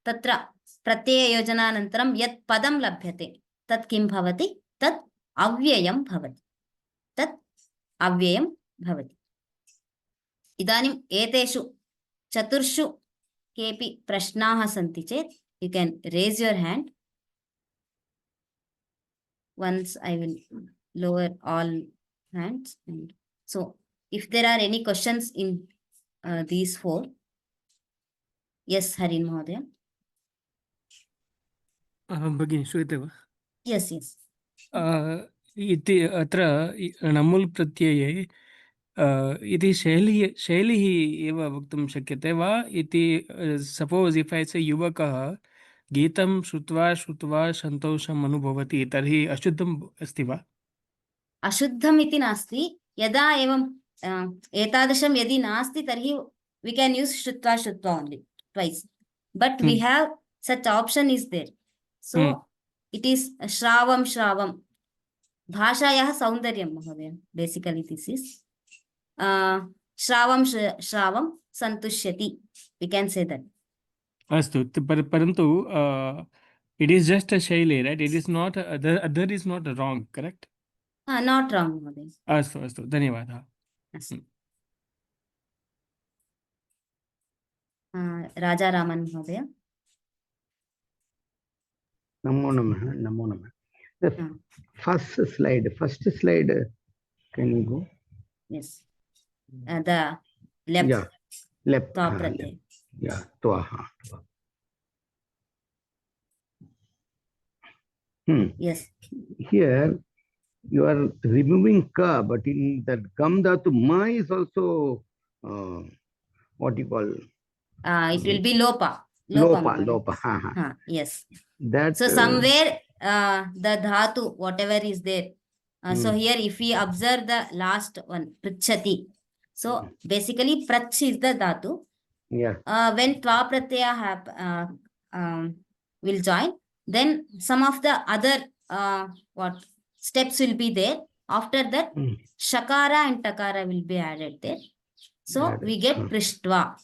तत्र प्रत्यययोजनानन्तरं यत् पदं लभ्यते तत् किं भवति तत् अव्ययं भवति तत् अव्ययं भवति इदानीम् एतेषु चतुर्षु केऽपि प्रश्नाः सन्ति चेत् you can raise your hand once I will lower all hands and so if there are any questions in these four yes Harin Mahodaya भगिनी श्रूयते वा yes yes इति अत्र नमुल् प्रत्यये इति शैलिः एव वक्तुं शक्यते वा इति सपोज इफ I से युवकः गीतं श्रुत्वा श्रुत्वा सन्तोषम् अनुभवति तर्हि अशुद्धम् अस्ति वा अशुद्धम् इति नास्ति यदा एवं एतादृशं यदि नास्ति तर्हि we can use श्रुत्वा श्रुत्वा only twice but we have such option is there so it is श्रावं श्रावं भाषायाः सौन्दर्यं महोदय basically this is श्रावं श्रावं सन्तुष्यति we can say that अस्तु परन्तु it is just a शैली right it is not other is not wrong correct not wrong महोदय अस्तु अस्तु धन्यवादः अस्तु। राजारामन् महोदय। नमो नमः, नमो नमः. The first slide, can you go? Yes. The left. Yeah, left. Twa pratyaya. Yeah, twaha. Yes. Here you are removing ka, but in that gam dhatu ma is also what you call? It will be lopa. Lopa. Yes. That. So somewhere the dhatu, whatever is there. So here, if we observe the last one, prichati. So basically, prach is the dhatu. Yeah. When twa pratyaya will join, then some of the other steps will be there. After that, shakara and takara will be added there. So we get prishtva.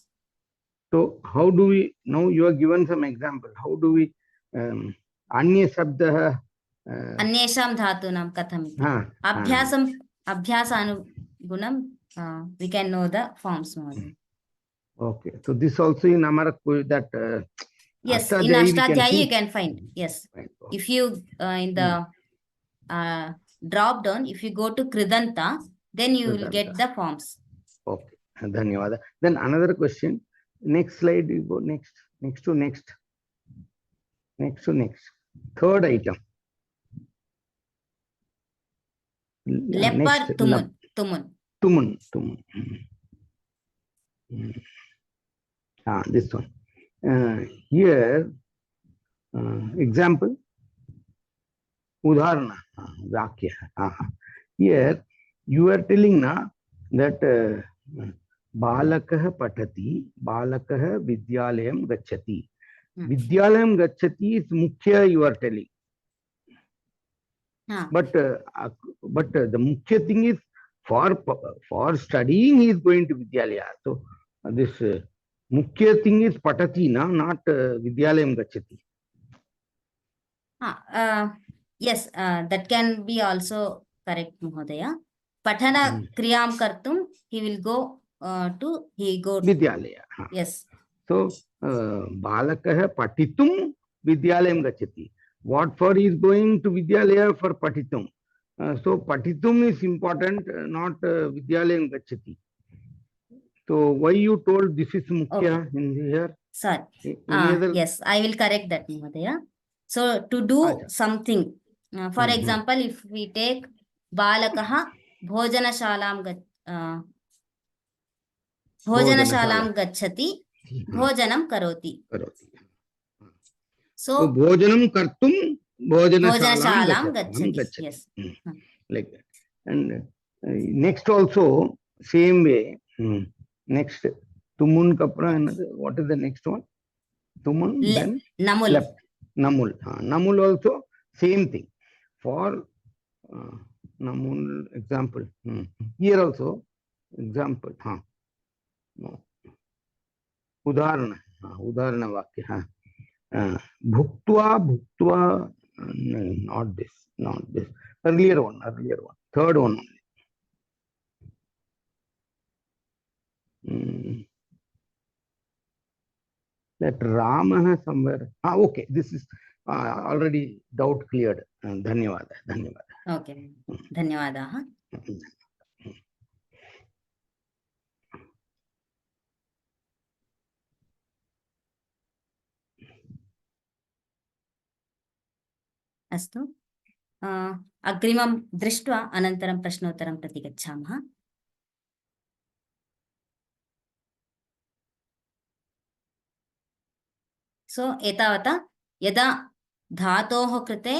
So how do we, now you are given some example, how do we anya shabdah अन्येषां धातूनां कथमिति अभ्यासानुगुणं we can know the forms more. Okay, so this also in Amara that yes, in Ashtadhyayi you can find. Yes, if you in the drop down, if you go to Kridanta, then you will get the forms. Okay, Dhanyawada. Then another question. Next slide, you go next to next. Third item. Lepar tumun. This one. Here, example, Udharana, Vakya. Here, you are telling na that Balakah patati, Balakah Vidyalayam gachati. Vidyalayam gachati is mukhya you are telling. But the mukhya thing is for studying he is going to Vidyalaya. So this mukhya thing is patati, not Vidyalayam gachati. Yes, that can be also correct, Mahodaya. Patana kriyam kartum, he will go to Vidyalaya. Yes. So Balakah patitum Vidyalayam gachati. What for he is going to Vidyalaya for patitum? So patitum is important, not Vidyalayam gachati. So why you told this is mukhya in here? Sir, yes, I will correct that, Mahodaya. So to do something, for example, if we take Balakaha Bhojanashalam gachati, Bhojanam karoti. So Bhojanam kartum Bhojanashalam gachati. Yes. Like that. And next also same way. Next Tumun Kapra, another. What is the next one? Tumun, then Namul. Left. Namul. Namul also same thing. For Namul example. Here also example. No. Udharana. Udharana Vakya. Bhuktva. Not this. Earlier one. Third one only. That Rama somewhere. Okay, this is already doubt cleared. Dhanyawada. Okay, Dhanyawada. अस्तु, अग्रिमं दृष्ट्वा अनन्तरं प्रश्नोत्तरं प्रति गच्छामः. सो एतावता यदा धातोः कृते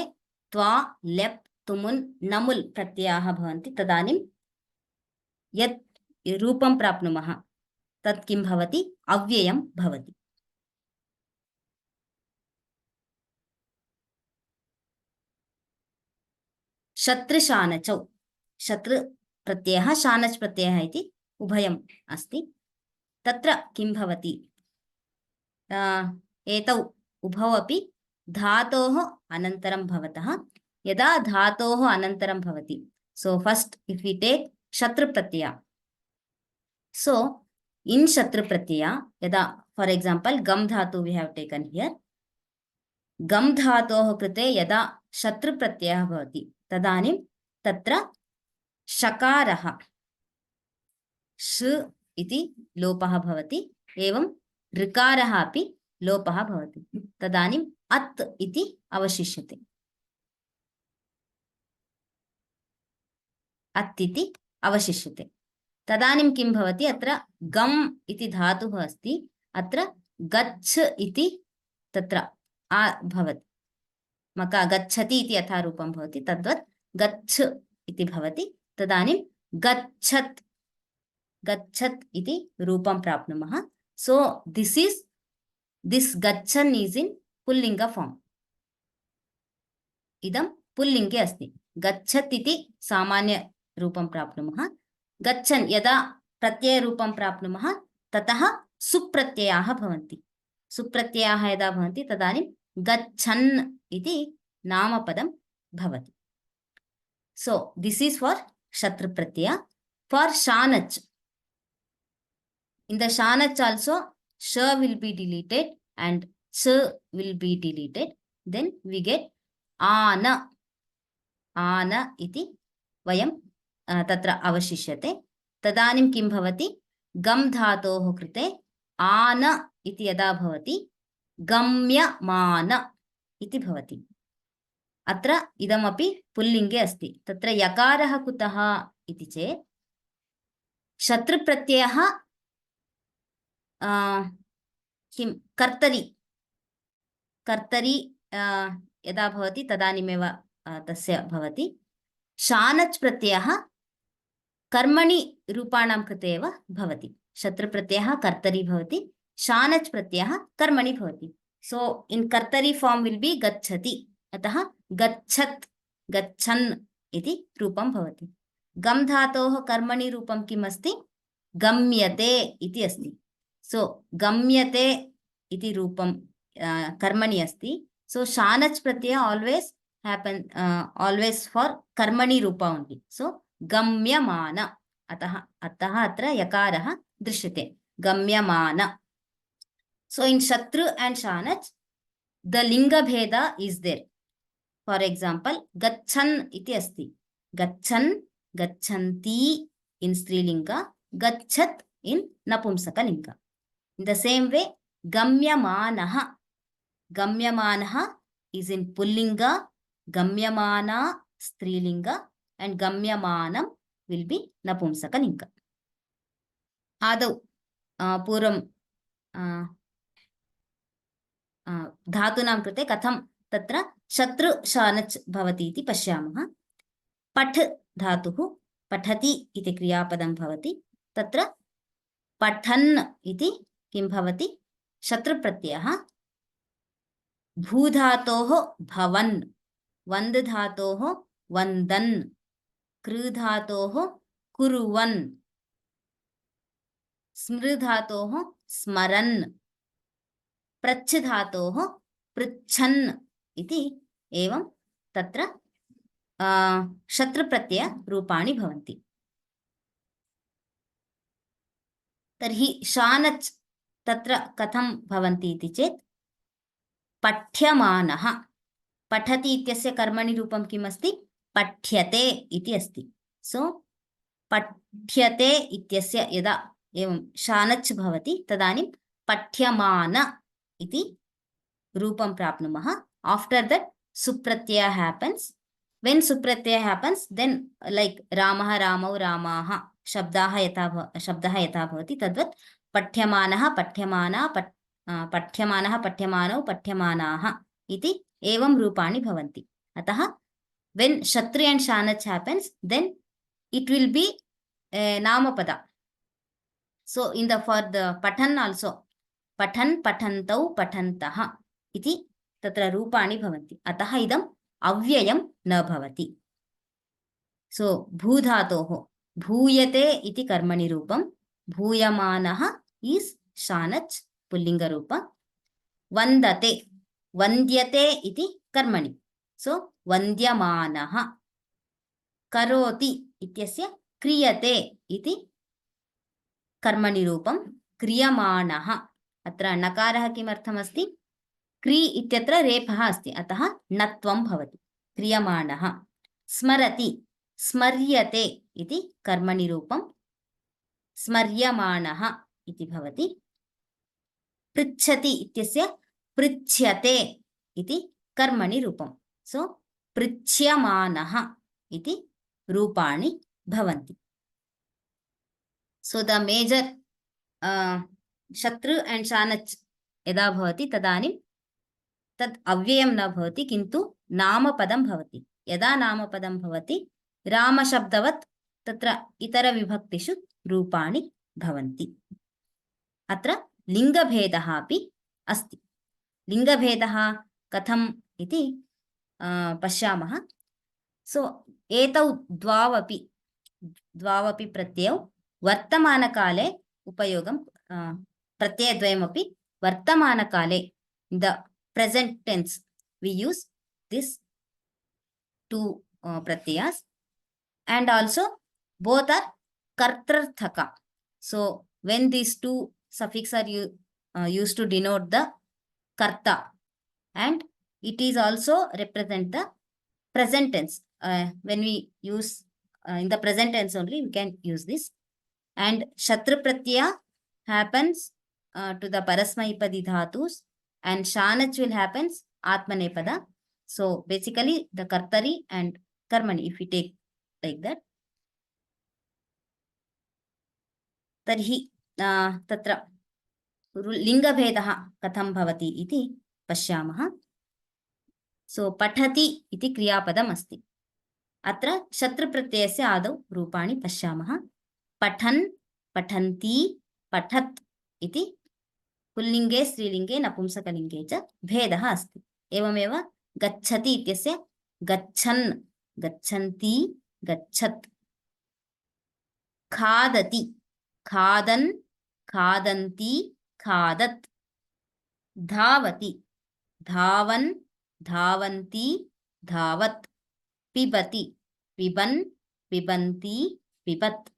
त्वा लेप् तुमुन् नमुल् प्रत्ययाः भवन्ति तदानीं यत् रूपं प्राप्नुमः तत् किं भवति? अव्ययं भवति. शत्रुशानचौ, शत्रु प्रत्ययः शानच् प्रत्ययः इति उभयम् अस्ति. तत्र किं भवति? एतौ उभौ अपि धातोः अनन्तरं भवतः. यदा धातोः अनन्तरं भवति, so first if we take शत्रु प्रत्यय, So in Shatru Pratyaya, yada, for example, Gam Dhatu we have taken here. Gam Dhatoh Krite yada Shatru Pratyaya bhavati, tadanim tatra Shakaraha sh iti lopah bhavati, evam ऋकारः अपि लोपः भवति, तदानीम् अत् इति अवशिष्यते, अत् इति अवशिष्यते। तदानीं किं भवति, अत्र गम् इति धातुः अस्ति, अत्र गच्छ इति तत्र भवति, मका गच्छति इति यथा रूपं भवति तद्वत् गच्छ इति भवति, तदानीं गच्छत् गच्छत् इति रूपं प्राप्नुमः। So this गच्छन् is in पुल्लिङ्ग form, इदं पुल्लिङ्गे अस्ति। गच्छत् इति सामान्य रूपं प्राप्नुमः, गच्छन् यदा प्रत्यय रूपं प्राप्नुमः ततः सुप्रत्ययाः भवन्ति, सुप्रत्ययाः यदा भवन्ति तदानीं गच्छन् इति नामपदं भवति। So this is for Shatru Pratyaya. For Shanach, in the Shanach also sh will be deleted and ch will be deleted, then we get ana, ana iti vayam tatra avashishyate। तदानीं किं भवति, गम धातोः कृते आन इति यदा भवति गम्यमान इति भवति। अत्र इदमपि पुल्लिङ्गे अस्ति, तत्र यकारः कुतः इति चेत् शत्रुप्रत्ययः किं कर्तरि कर्तरि यदा भवति तदानीमेव तस्य भवति। शानच् प्रत्ययः कर्मणि रूपाणां कृते एव भवति, शत्रुप्रत्ययः कर्तरि भवति, शानच् प्रत्ययः कर्मणि भवति। सो इन् कर्तरि फार्म् विल् बि गच्छति, अतः गच्छत् गच्छन् इति रूपं भवति। गम धातोः कर्मणि रूपं किम् अस्ति, गम्यते इति अस्ति। सो गम्यते इति रूपं कर्मणि अस्ति। सो शानच् प्रत्यय always happen always for कर्मणि रूप only. So गम्यमान, अतः अत्र यकारः दृश्यते, गम्यमान। So in Shatru and Shanach the linga bheda is there. For example, gachan iti asti, gachan, gachanti in strilinga, gachat in napumsaka linga. In the same way, gamyamanaha, gamyamanaha is in pullinga, gamyamana strilinga, and gamyamanam will be napumsaka linga. Adau puram धातूनां कृते कथं तत्र शत्रु शानच् भवति इति पश्यामः। पठ धातुः पठति इति क्रियापदं भवति, तत्र पठन् इति किं भवति, शत्रुप्रत्ययः। भूधातोः भवन्, वन्द् धातोः वन्दन्, कृ धातोः कुर्वन्, स्मृ धातोः स्मरन्, प्रच्छ धातोः पृच्छन् इति एवं तत्र शत्रुप्रत्यय रूपाणि भवन्ति। तर्हि शानच् तत्र कथं भवन्ति इति चेत् पठ्यमानः, पठति इत्यस्य कर्मणि रूपं किम् अस्ति, पठ्यते इति अस्ति। सो पठ्यते इत्यस्य यदा एवं शानच् भवति तदानीं पठ्यमान इति रूपं प्राप्नुमः। After that supratyaya happens. When supratyaya happens, then like ramah ramau ramaah शब्दाः यथा भवति तद्वत् पठ्यमानः पठ्यमाना पठ्यमानः पठ्यमानौ पठ्यमानाः इति एवं रूपाणि भवन्ति। अतः when Shatru and Shanach happens, then it will be namapada. So in the for the patan also, पठन् पठन्तौ पठन्तः इति तत्र रूपाणि भवन्ति, अतः इदम् अव्ययं न भवति। सो भूधातोः भूयते इति कर्मणि रूपं, भूयमानः इस् शानच् पुल्लिङ्गरूप, वन्दते वन्द्यते इति कर्मणि, सो वन्द्यमानः, करोति इत्यस्य क्रियते इति कर्मणि रूपं क्रियमाणः। अत्र नकारः किमर्थमस्ति? क्री इत्यत्र रेफः अस्ति, अतः णत्वं भवति। क्रियमाणः। स्मरति, स्मर्यते इति कर्मणि रूपं स्मर्यमाणः इति भवति। पृच्छति इत्यस्य पृच्छ्यते इति कर्मणि रूपं। सो पृच्छ्यमानः इति रूपाणि भवन्ति। सो द मेजर शत्रु एंड शानच् यदा भवति तदानीं तत् अव्ययं न भवति, किन्तु नामपदं भवति। यदा नामपदं भवति रामशब्दवत् तत्र इतरविभक्तिषु रूपाणि भवन्ति। अत्र लिङ्गभेदः अपि अस्ति। लिङ्गभेदः कथम् इति पश्यामः। सो एतौ द्वावपि प्रत्ययौ वर्तमानकाले उपयोगं, प्रत्ययद्वयमपि वर्तमानकाले the present tense we use this two pratyayas, and also both are kartrarthaka. So when these two suffixes are used to denote the karta, and it is also represent the present tense. When we use in the present tense only we can use this. And shatru pratyaya happens to the parasmaipadi dhatus, and shanach will happens atmanepada. So basically the kartari and karmani, if we take like that, tarhi tatra लिङ्गभेदः कथं भवति इति पश्यामः। सो पठति इति क्रियापदम् अस्ति। अत्र शत्रुप्रत्ययस्य आदौ रूपाणि पश्यामः। पठन्, पठन्ति, पठत् इति पुल्लिङ्गे, स्त्रीलिङ्गे, नपुंसकलिङ्गे च भेदः अस्ति। एवमेव गच्छति इत्यस्य गच्छन्, गच्छन्ति, गच्छत्। खादति, खादन्, खादन्ति, खादत्। धावति, धावन्, धावन्ति, धावत्। पिबति, पिबन्, पिबन्ति, पिबत्।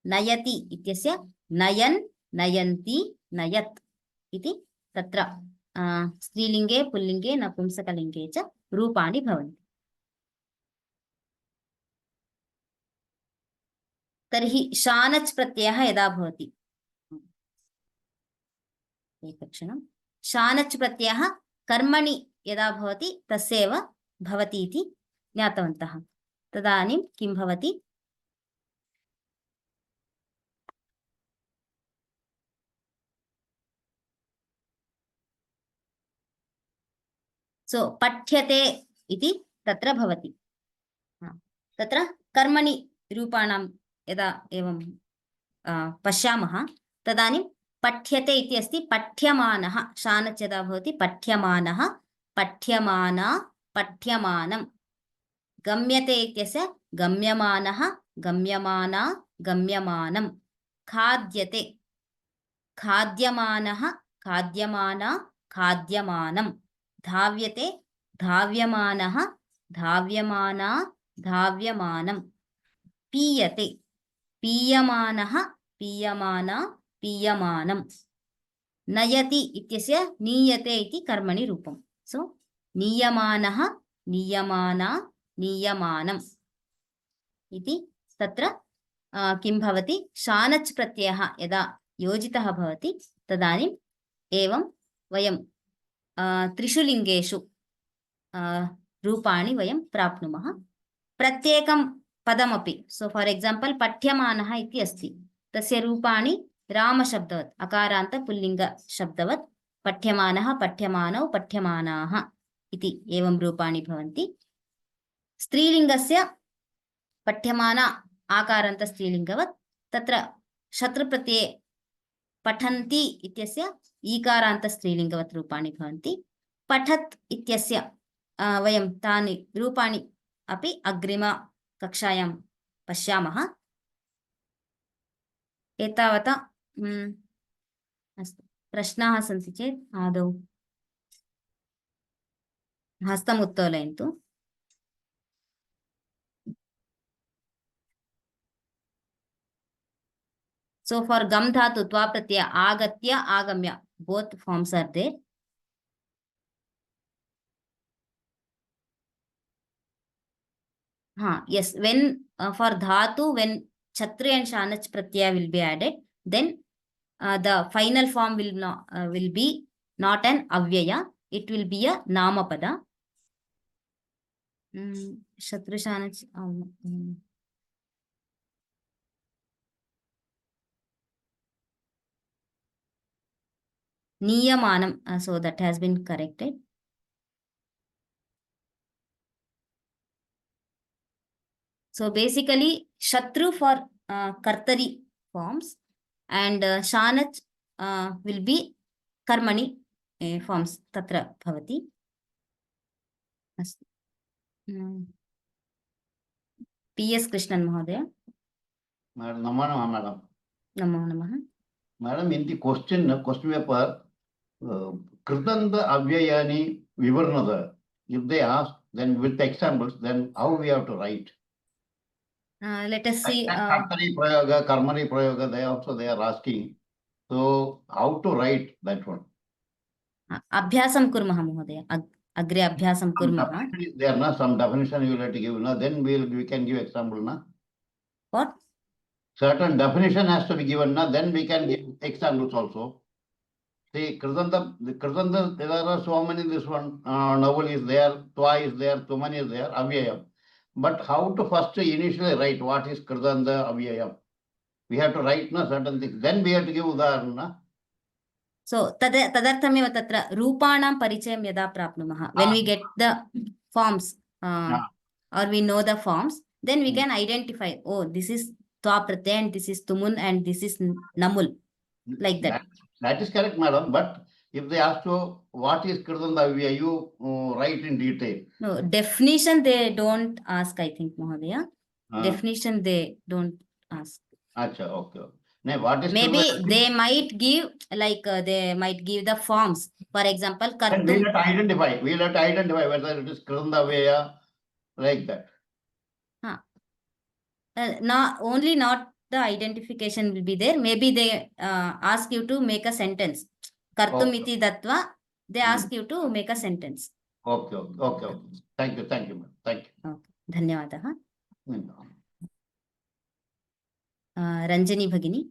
नयति इत्यस्य नयन्, नयन्ति, नयत् इति तत्र स्त्रीलिङ्गे, पुल्लिङ्गे, नपुंसकलिङ्गे च रूपाणि भवन्ति। तर्हि शानच् प्रत्ययः यदा भवति, एकक्षणं, शानच् प्रत्ययः कर्मणि यदा भवति तस्यैव भवति इति ज्ञातवन्तः। तदानीं किं भवति? सो पठ्यते इति तत्र भवति। तत्र कर्मणि रूपाणां यदा एवं पश्यामः तदानीं पठ्यते इति अस्ति। पठ्यमानः, शानच् यदा भवति पठ्यमानः, पठ्यमाना, पठ्यमानं। गम्यते इत्यस्य गम्यमानः, गम्यमाना, गम्यमानं। खाद्यते, खाद्यमानः, खाद्यमाना, खाद्यमानं। धाव्यते, धाव्यमानः, धाव्यमाना, धाव्यमानं। पीयते, पीयमानः, पीयमाना, पीयमानं। नयति इत्यस्य नीयते इति कर्मणि रूपं। सो नीयमानः, नीयमाना, नीयमानम् इति तत्र किं भवति? शानच् प्रत्ययः यदा योजितः भवति तदानीम् एवं वयं त्रिषु लिङ्गेषु रूपाणि वयं प्राप्नुमः। प्रत्येकं पदमपि, सो फॉर एग्जांपल पठ्यमानः इति अस्ति, तस्य रूपाणि रामशब्दवत्, अकारान्त पुल्लिङ्ग शब्दवत् पठ्यमानः, पठ्यमानौ, पठ्यमानाः इति एवं रूपाणि भवन्ति। स्त्रीलिङ्गस्य पठ्यमाना आकारान्त स्त्रीलिङ्गवत्, तत्र शत्रुप्रत्यये पठन्ति इत्यस्य ईकारान्त स्त्रीलिङ्गवत् रूपाणि भवन्ति। पठत् इत्यस्य वयं तानि रूपाणि अपि अग्रिम कक्षायां पश्यामः। एतावता अस्तु। प्रश्नाः सन्ति चेत् आदौ हस्तम् उत्तोलयन्तु। So for gam dhatu, twa pratyaya, agatya, agamya, both forms are there. Yes, when for dhatu, when chhatri and shanach pratyaya will be added, then the final form will be not an avyaya, it will be a namapada. Shatru shanach. Niyamanam, so that has been corrected. So basically, Shatru for Kartari forms and Shanach will be Karmani forms. Tatra bhavati. P.S. Krishnan Mahodaya. Madam, Namo Madam. Namo Namaha. Madam, in the question paper, Kritanda Avyayani Vivarnada, if they ask, then with examples, then how we have to write? Let us see. Kartari Prayoga, Karmani Prayoga, they are asking. So, how to write that one? Abhyasam kurmaha Mahodaya. Agre abhyasam kurmaha. There are not some definition you will have to give, na? Then we can give example. Na? What? Certain definition has to be given, na? Then we can give examples also. See, Kritanda, there are so many, this one novel is there, Twa is there, Tuman is there, Avyayam. But how to first initially write what is Kritanda, Avyayam? We have to write na, certain things. Then we have to give udaharana. So, tadarthameva tatra rupanam parichayam yada prapnumaha. When we get the forms or we know the forms, then we can identify, oh, this is Twa pratyaya and this is Tumun and this is Namul. Like that. That is correct, madam. But if they ask you what is Kritanda Avyaya, you write in detail. No, definition they don't ask, I think, Mahodaya. Definition they don't ask. Acha, okay. Now, what is Maybe Kritanda? they might give, like they might give the forms. For example, Then we'll have to identify. We'll have to identify whether it is Kritanda Avyaya, like that. Not the identification will be there. Maybe they ask you to make a sentence. Kartum iti datva, they ask you to make a sentence. Okay. Thank you, madam. Thank you. Okay. Dhanyavadaha. Ranjani Bhagini.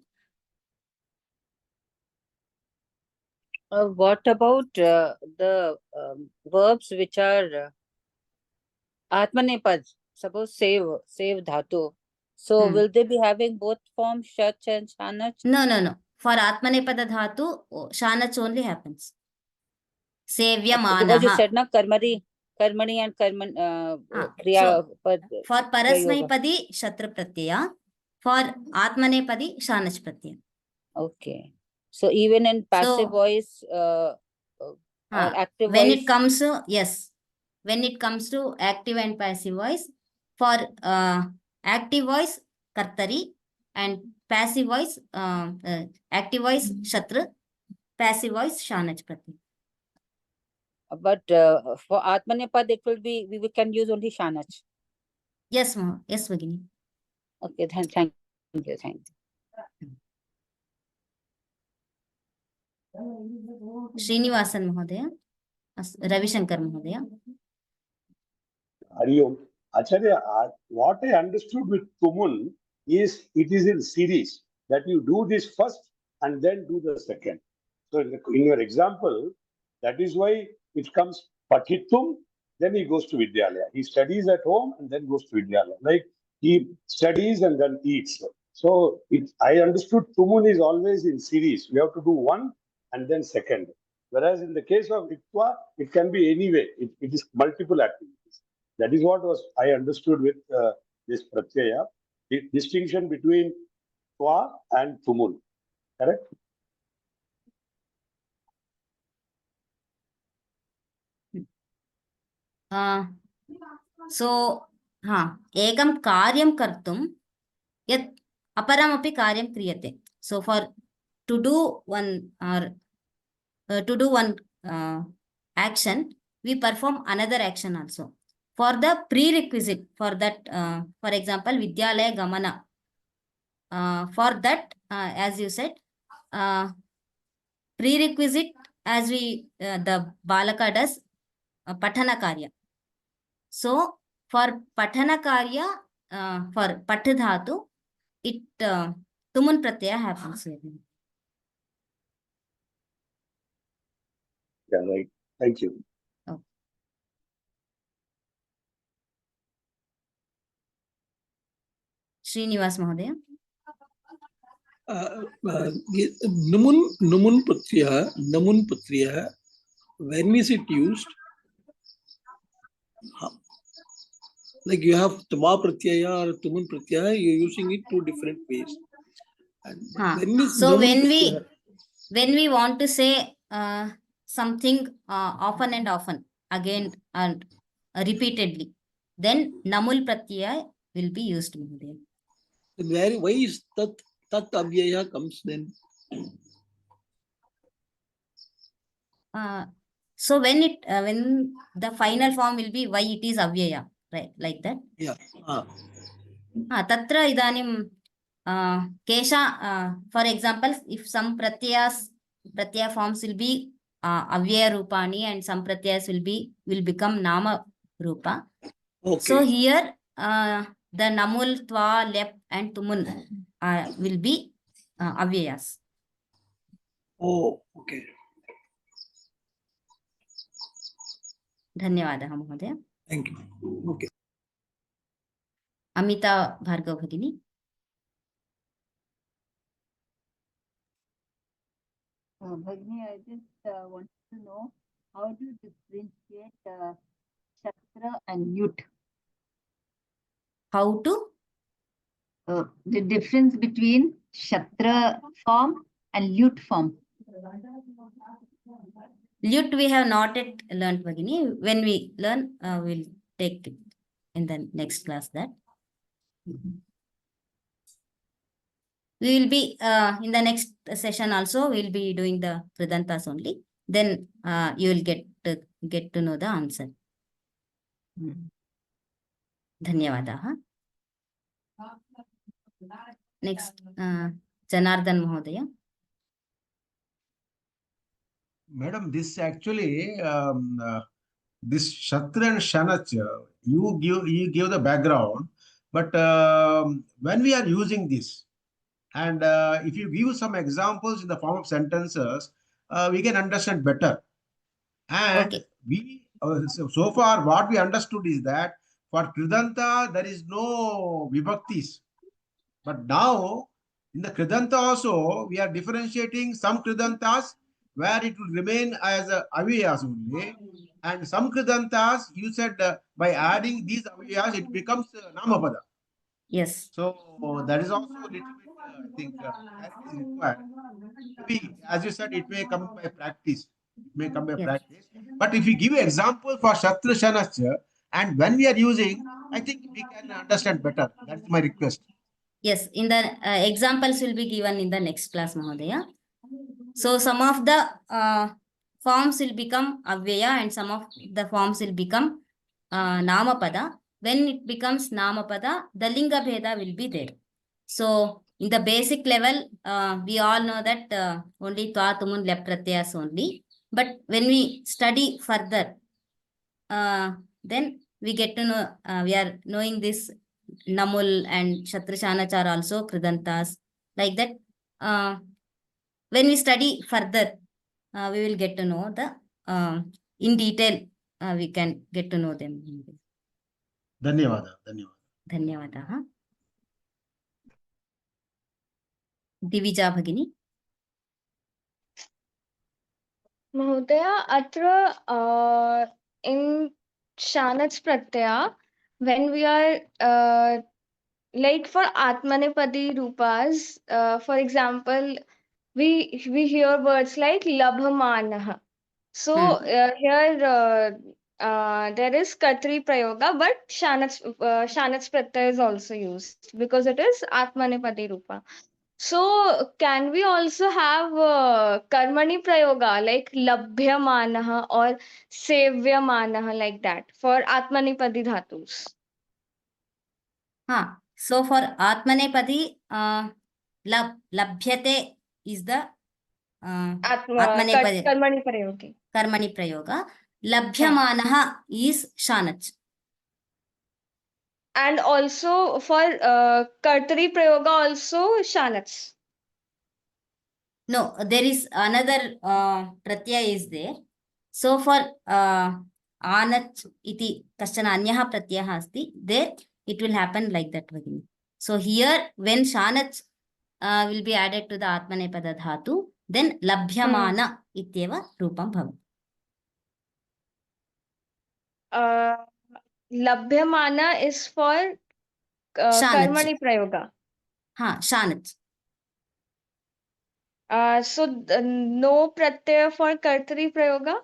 What about the verbs which are Atmanepad? Suppose save dhatu. So will they be having both forms, Shach and Shanach? No. For Atmanepada dhatu, Shanach only happens. Sevyamanaha. Because you said na Karmani and Karman Kriya. For Parasmaipadi, Shatra Pratyaya. For Atmanepadi, Shanach Pratyaya. Okay. So even in passive voice or active when voice? it comes to, yes. When it comes to active and passive voice, for active voice, Kartari, and passive voice, active voice, Shatra, passive voice, Shanach Pratyaya. But for Atmanepad, it will be, we can use only Shanach. Yes, Bhagini. Okay, then thank you. Srinivasan Mahodaya, Ravishankar Mahodaya. Hariyom. Acharya, what I understood with Tumun is it is in series that you do this first and then do the second. So in your example, that is why it comes Patitum, then he goes to Vidyalaya. He studies at home and then goes to Vidyalaya. Like he studies and then eats. So I understood Tumun is always in series. We have to do one and then second. Whereas in the case of Iktva, it can be any way. It is multiple activities. That is what I understood with this Pratyaya. The distinction between Twa and Tumun. Correct? So, ekam karyam kartum yat aparamapi karyam kriyate. So for to do one action, we perform another action also. For the prerequisite, for that, for example, Vidyalaya Gamana, for that as you said, prerequisite as the balaka does patana karya. So for patana karya, for pat dhatu, it tumun pratyaya happens here. Yeah, right. Thank you. Srinivas Mahodaya. Numun Patriya, when is it used? Like you have Tama Pratyaya or Tumun Pratyaya, you're using it two different ways. And So when we want to say something often and often, again and repeatedly, then Namul Pratyaya will be used. Why is Tat Avyaya comes then? So when the final form will be why it is Avyaya, right? Like that. Yeah. Tatra idanim Kesha, for example, if some pratyaya forms will be Avyaya Rupani and some pratyayas will become Nama Rupa. Okay. So here the Namul, Twa, Lep and Tumun will be Avyayas. Oh, okay. धन्यवादः महोदय. Thank you. Okay. Amita Bhargav Bhagini. Bhagini, I just want to know how do you differentiate Shatra and Yut? How to? The difference between Shatra form and Yut form. Lut we have not yet learned, Bhagini. When we learn, we'll take it in the next class that. We will be, in the next session also, we'll be doing the Kridantas only. Then you will get to know the answer. Dhanyavadaha. Next, Janardhan Mahodaya. Madam, this actually, this Shatra and Shanach, you give the background, but when we are using this, and if you give some examples in the form of sentences, we can understand better. And we, so far what we understood is that for Kridanta, there is no vibhaktis. But now, in the Kridanta also, we are differentiating some Kridantas where it will remain as avyayas only. And some Kridantas, you said by adding these avyayas, it becomes namapada. Yes. So that is also a little bit, I think, clarity is required. Maybe, as you said, it may come by practice. It may come by practice. But if you give an example for Shatra Shanascha, and when we are using, I think we can understand better. That's my request. Yes, in the examples will be given in the next class, Mahodaya. So some of the forms will become Avyaya and some of the forms will become Namapada. When it becomes Namapada, the Linga Bheda will be there. So in the basic level, we all know that only Twa, Tumun, Lep Pratyayas only. But when we study further, then we get to know, we are knowing this Namul and Shatrashanach are also Kridantas. Like that, when we study further, we will get to know the, in detail, we can get to know them. Dhanyavada. Dhanyavadaha. Divija Bhagini. Mahodaya, atra in Shanach Pratyaya, when we are like for Atmanepadi Rupas, for example, we hear words like Labhamanah. So here there is Katri Prayoga, but Shanach Pratyaya is also used because it is Atmanepadi Rupa. So can we also have Karmani Prayoga like Labhyamanah or Sevyamanah like that for Atmanepadi Dhatus? So for Atmanepadi, लभ्यते is the आत्मनेपदे कर्मणि प्रयोगे. कर्मणि प्रयोग. लभ्यमानः is shanach. And also for कर्तरि prayoga also shanach. No, there is another pratyaya is there. So for anach iti kashchana anyah pratyayah asti, there it will happen like that Bhagini. So here when shanach will be added to the atmanepada dhatu, then labhyamana ityeva rupam bhavati. Labhyamana is for कर्मणि prayoga. Ha, shanach. So no pratyaya for कर्तरि prayoga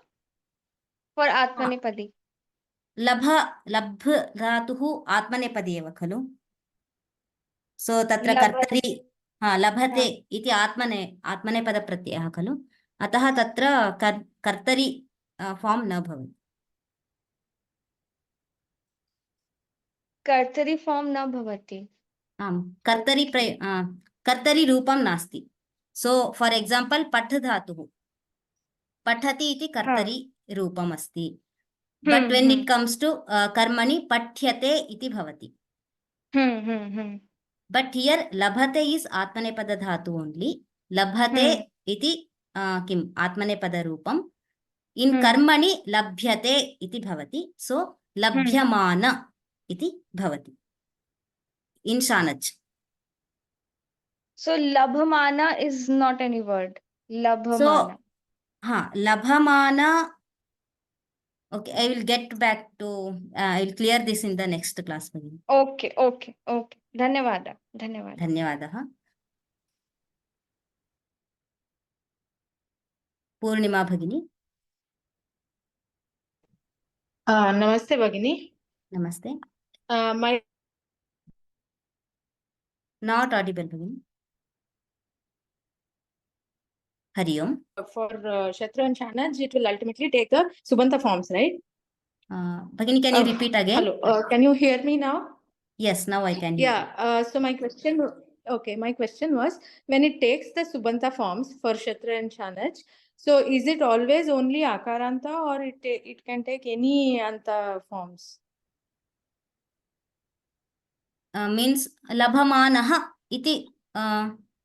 for atmanepadi. लभ धातुः आत्मनेपदी एव खलु. सो तत्र कर्तरि लभते इति आत्मनेपदप्रत्ययः खलु. अतः तत्र कर्तरि फॉर्म न भवति. कर्तरि फॉर्म न भवति. आम्, कर्तरि रूपं नास्ति. सो फॉर एग्जांपल पठ धातुः पठति इति कर्तरि रूपम् अस्ति. But when it comes to कर्मणि पठ्यते इति भवति. बट हियर लभते इज आत्मनेपद धातु ओन्ली. लभते इति किम् आत्मनेपद रूपम्. इन कर्मणि लभ्यते इति भवति. सो लभ्यमान इति भवति इन shanach. So labhamana is not any word. Labhamana. So labhamana. Okay, I will get back to, I will clear this in the next class. Okay. Dhanyawada. Dhanyavadah. Purnima Bhagini. Namaste Bhagini. Namaste. My Not audible Bhagini. Hari Om. For Shatra and Shanach, it will ultimately take the Subanta forms, right? Bhagini, can you repeat again? Hello, can you hear me now? Yes, now I can hear. So my question was, when it takes the Subanta forms for Shatra and Shanach, so is it always only Akaranta or it can take any Anta forms? Means labhamanah iti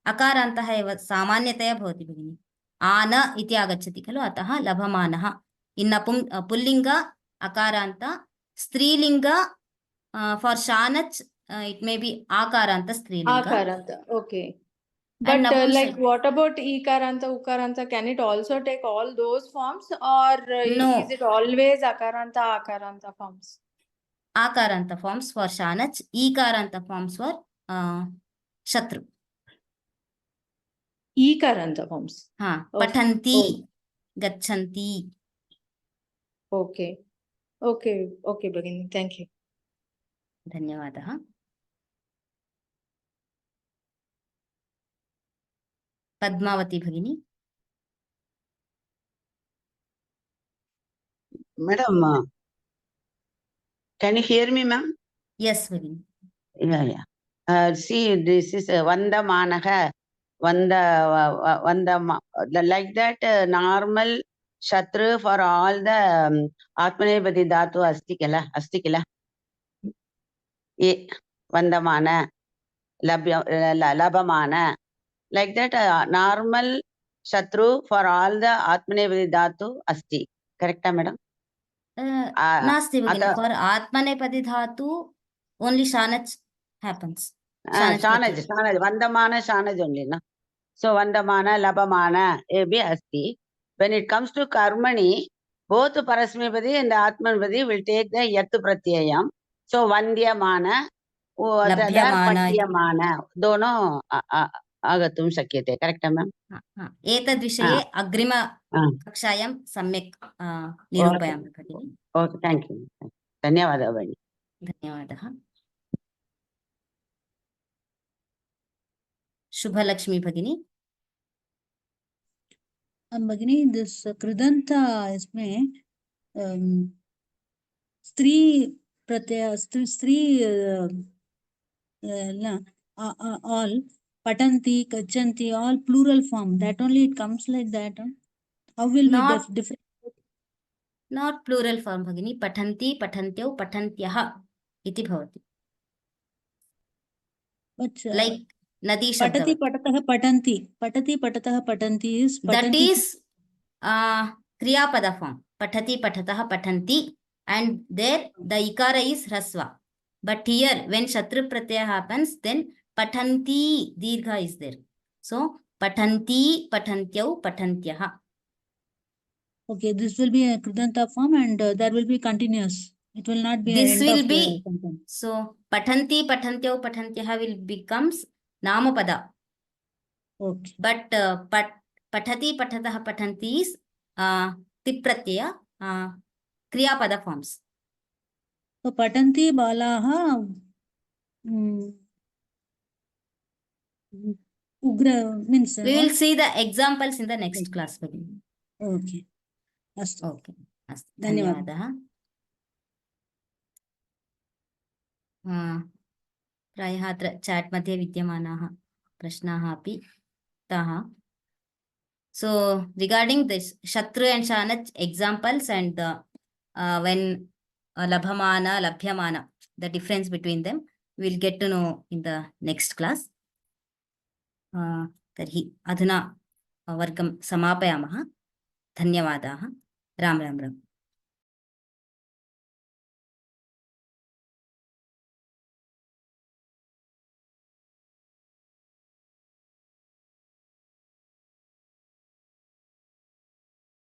अकारान्तः एव सामान्यतया भवति भगिनि. आन इति आगच्छति खलु. अतः लभमानः. इन pulling अकारान्त. स्त्रीलिंग for shanach it may be akaranta strilinga. Akaranta, okay. But like what about ikaranta, ukaranta? Can it also take all those forms, or no, is it always akaranta forms? Akaranta forms for shanach, ikaranta forms for shatru. Ikaranta forms. Pathanti, gachanti. Okay, Bhagini, thank you. Dhanyavadah. Padmavati Bhagini. Madam, can you hear me, ma'am? Yes, Bhagini. Yeah. See, this is Vandamanaha, like that normal Shatru for all the Atmanepadi Dhatu asti kila. Vandamana, Labhamana, like that normal Shatru for all the Atmanepadi Dhatu asti. Correct, madam? Nasti Bhagini. For Atmanepadi Dhatu, only Shanach happens. Shanaj, Vandamana, Shanaj only, no? So Vandamana, Labhamana, be asti. When it comes to Karmani, both Parasmipadi and the Atmanepadi will take the Yattu Pratyayam. So Vandyamana, Patyamana, dono agatum shakyate. Correct, ma'am? Etad vishaye agrima kakshayam samyak nirupayami Bhagini. Okay, thank you. Dhanyavadah Bhagini. Dhanyavadah. Shubhalakshmi Bhagini. Bhagini, this Kridanta isme Stri pratyaya, Stri all patanti, gachanti, all plural form. That only it comes like that. Huh? How will Not we different? not plural form भगिनी. पठन्ति, पठन्त्यौ, पठन्त्यः इति भवति. But Like नदी patati, शब्दवत्. patatah, patanti. Patati, patatah, patanti is That patanti. is kriyapada form. Patati, patatah, patanti, and there the ikara is hrasva. But here when shatru pratyaya happens, then patanti dirgha is there. So patanti, patantyau, patantyah. Okay, this will be a Kridanta form and there will be continuous. It will not be This an end will of be, the sentence. so patanti, patantyau, patantyah will becomes namapada. Okay. But patati, patatah, patanti is tip pratyaya, kriyapada forms. So patanti balaha ugra means We will what? see the examples in the next class. Okay. Astu. Okay. अस्तु. धन्यवादः. धन्यवादः. प्रायः अत्र चाट् मध्ये विद्यमानाः प्रश्नाः अपि ताः. So regarding this Shatru and Shanach examples and when Labhamana, Labhyamana, the difference between them, we will get to know in the next class. तर्हि अधुना वर्गं समापयामः. धन्यवादाः. राम राम राम.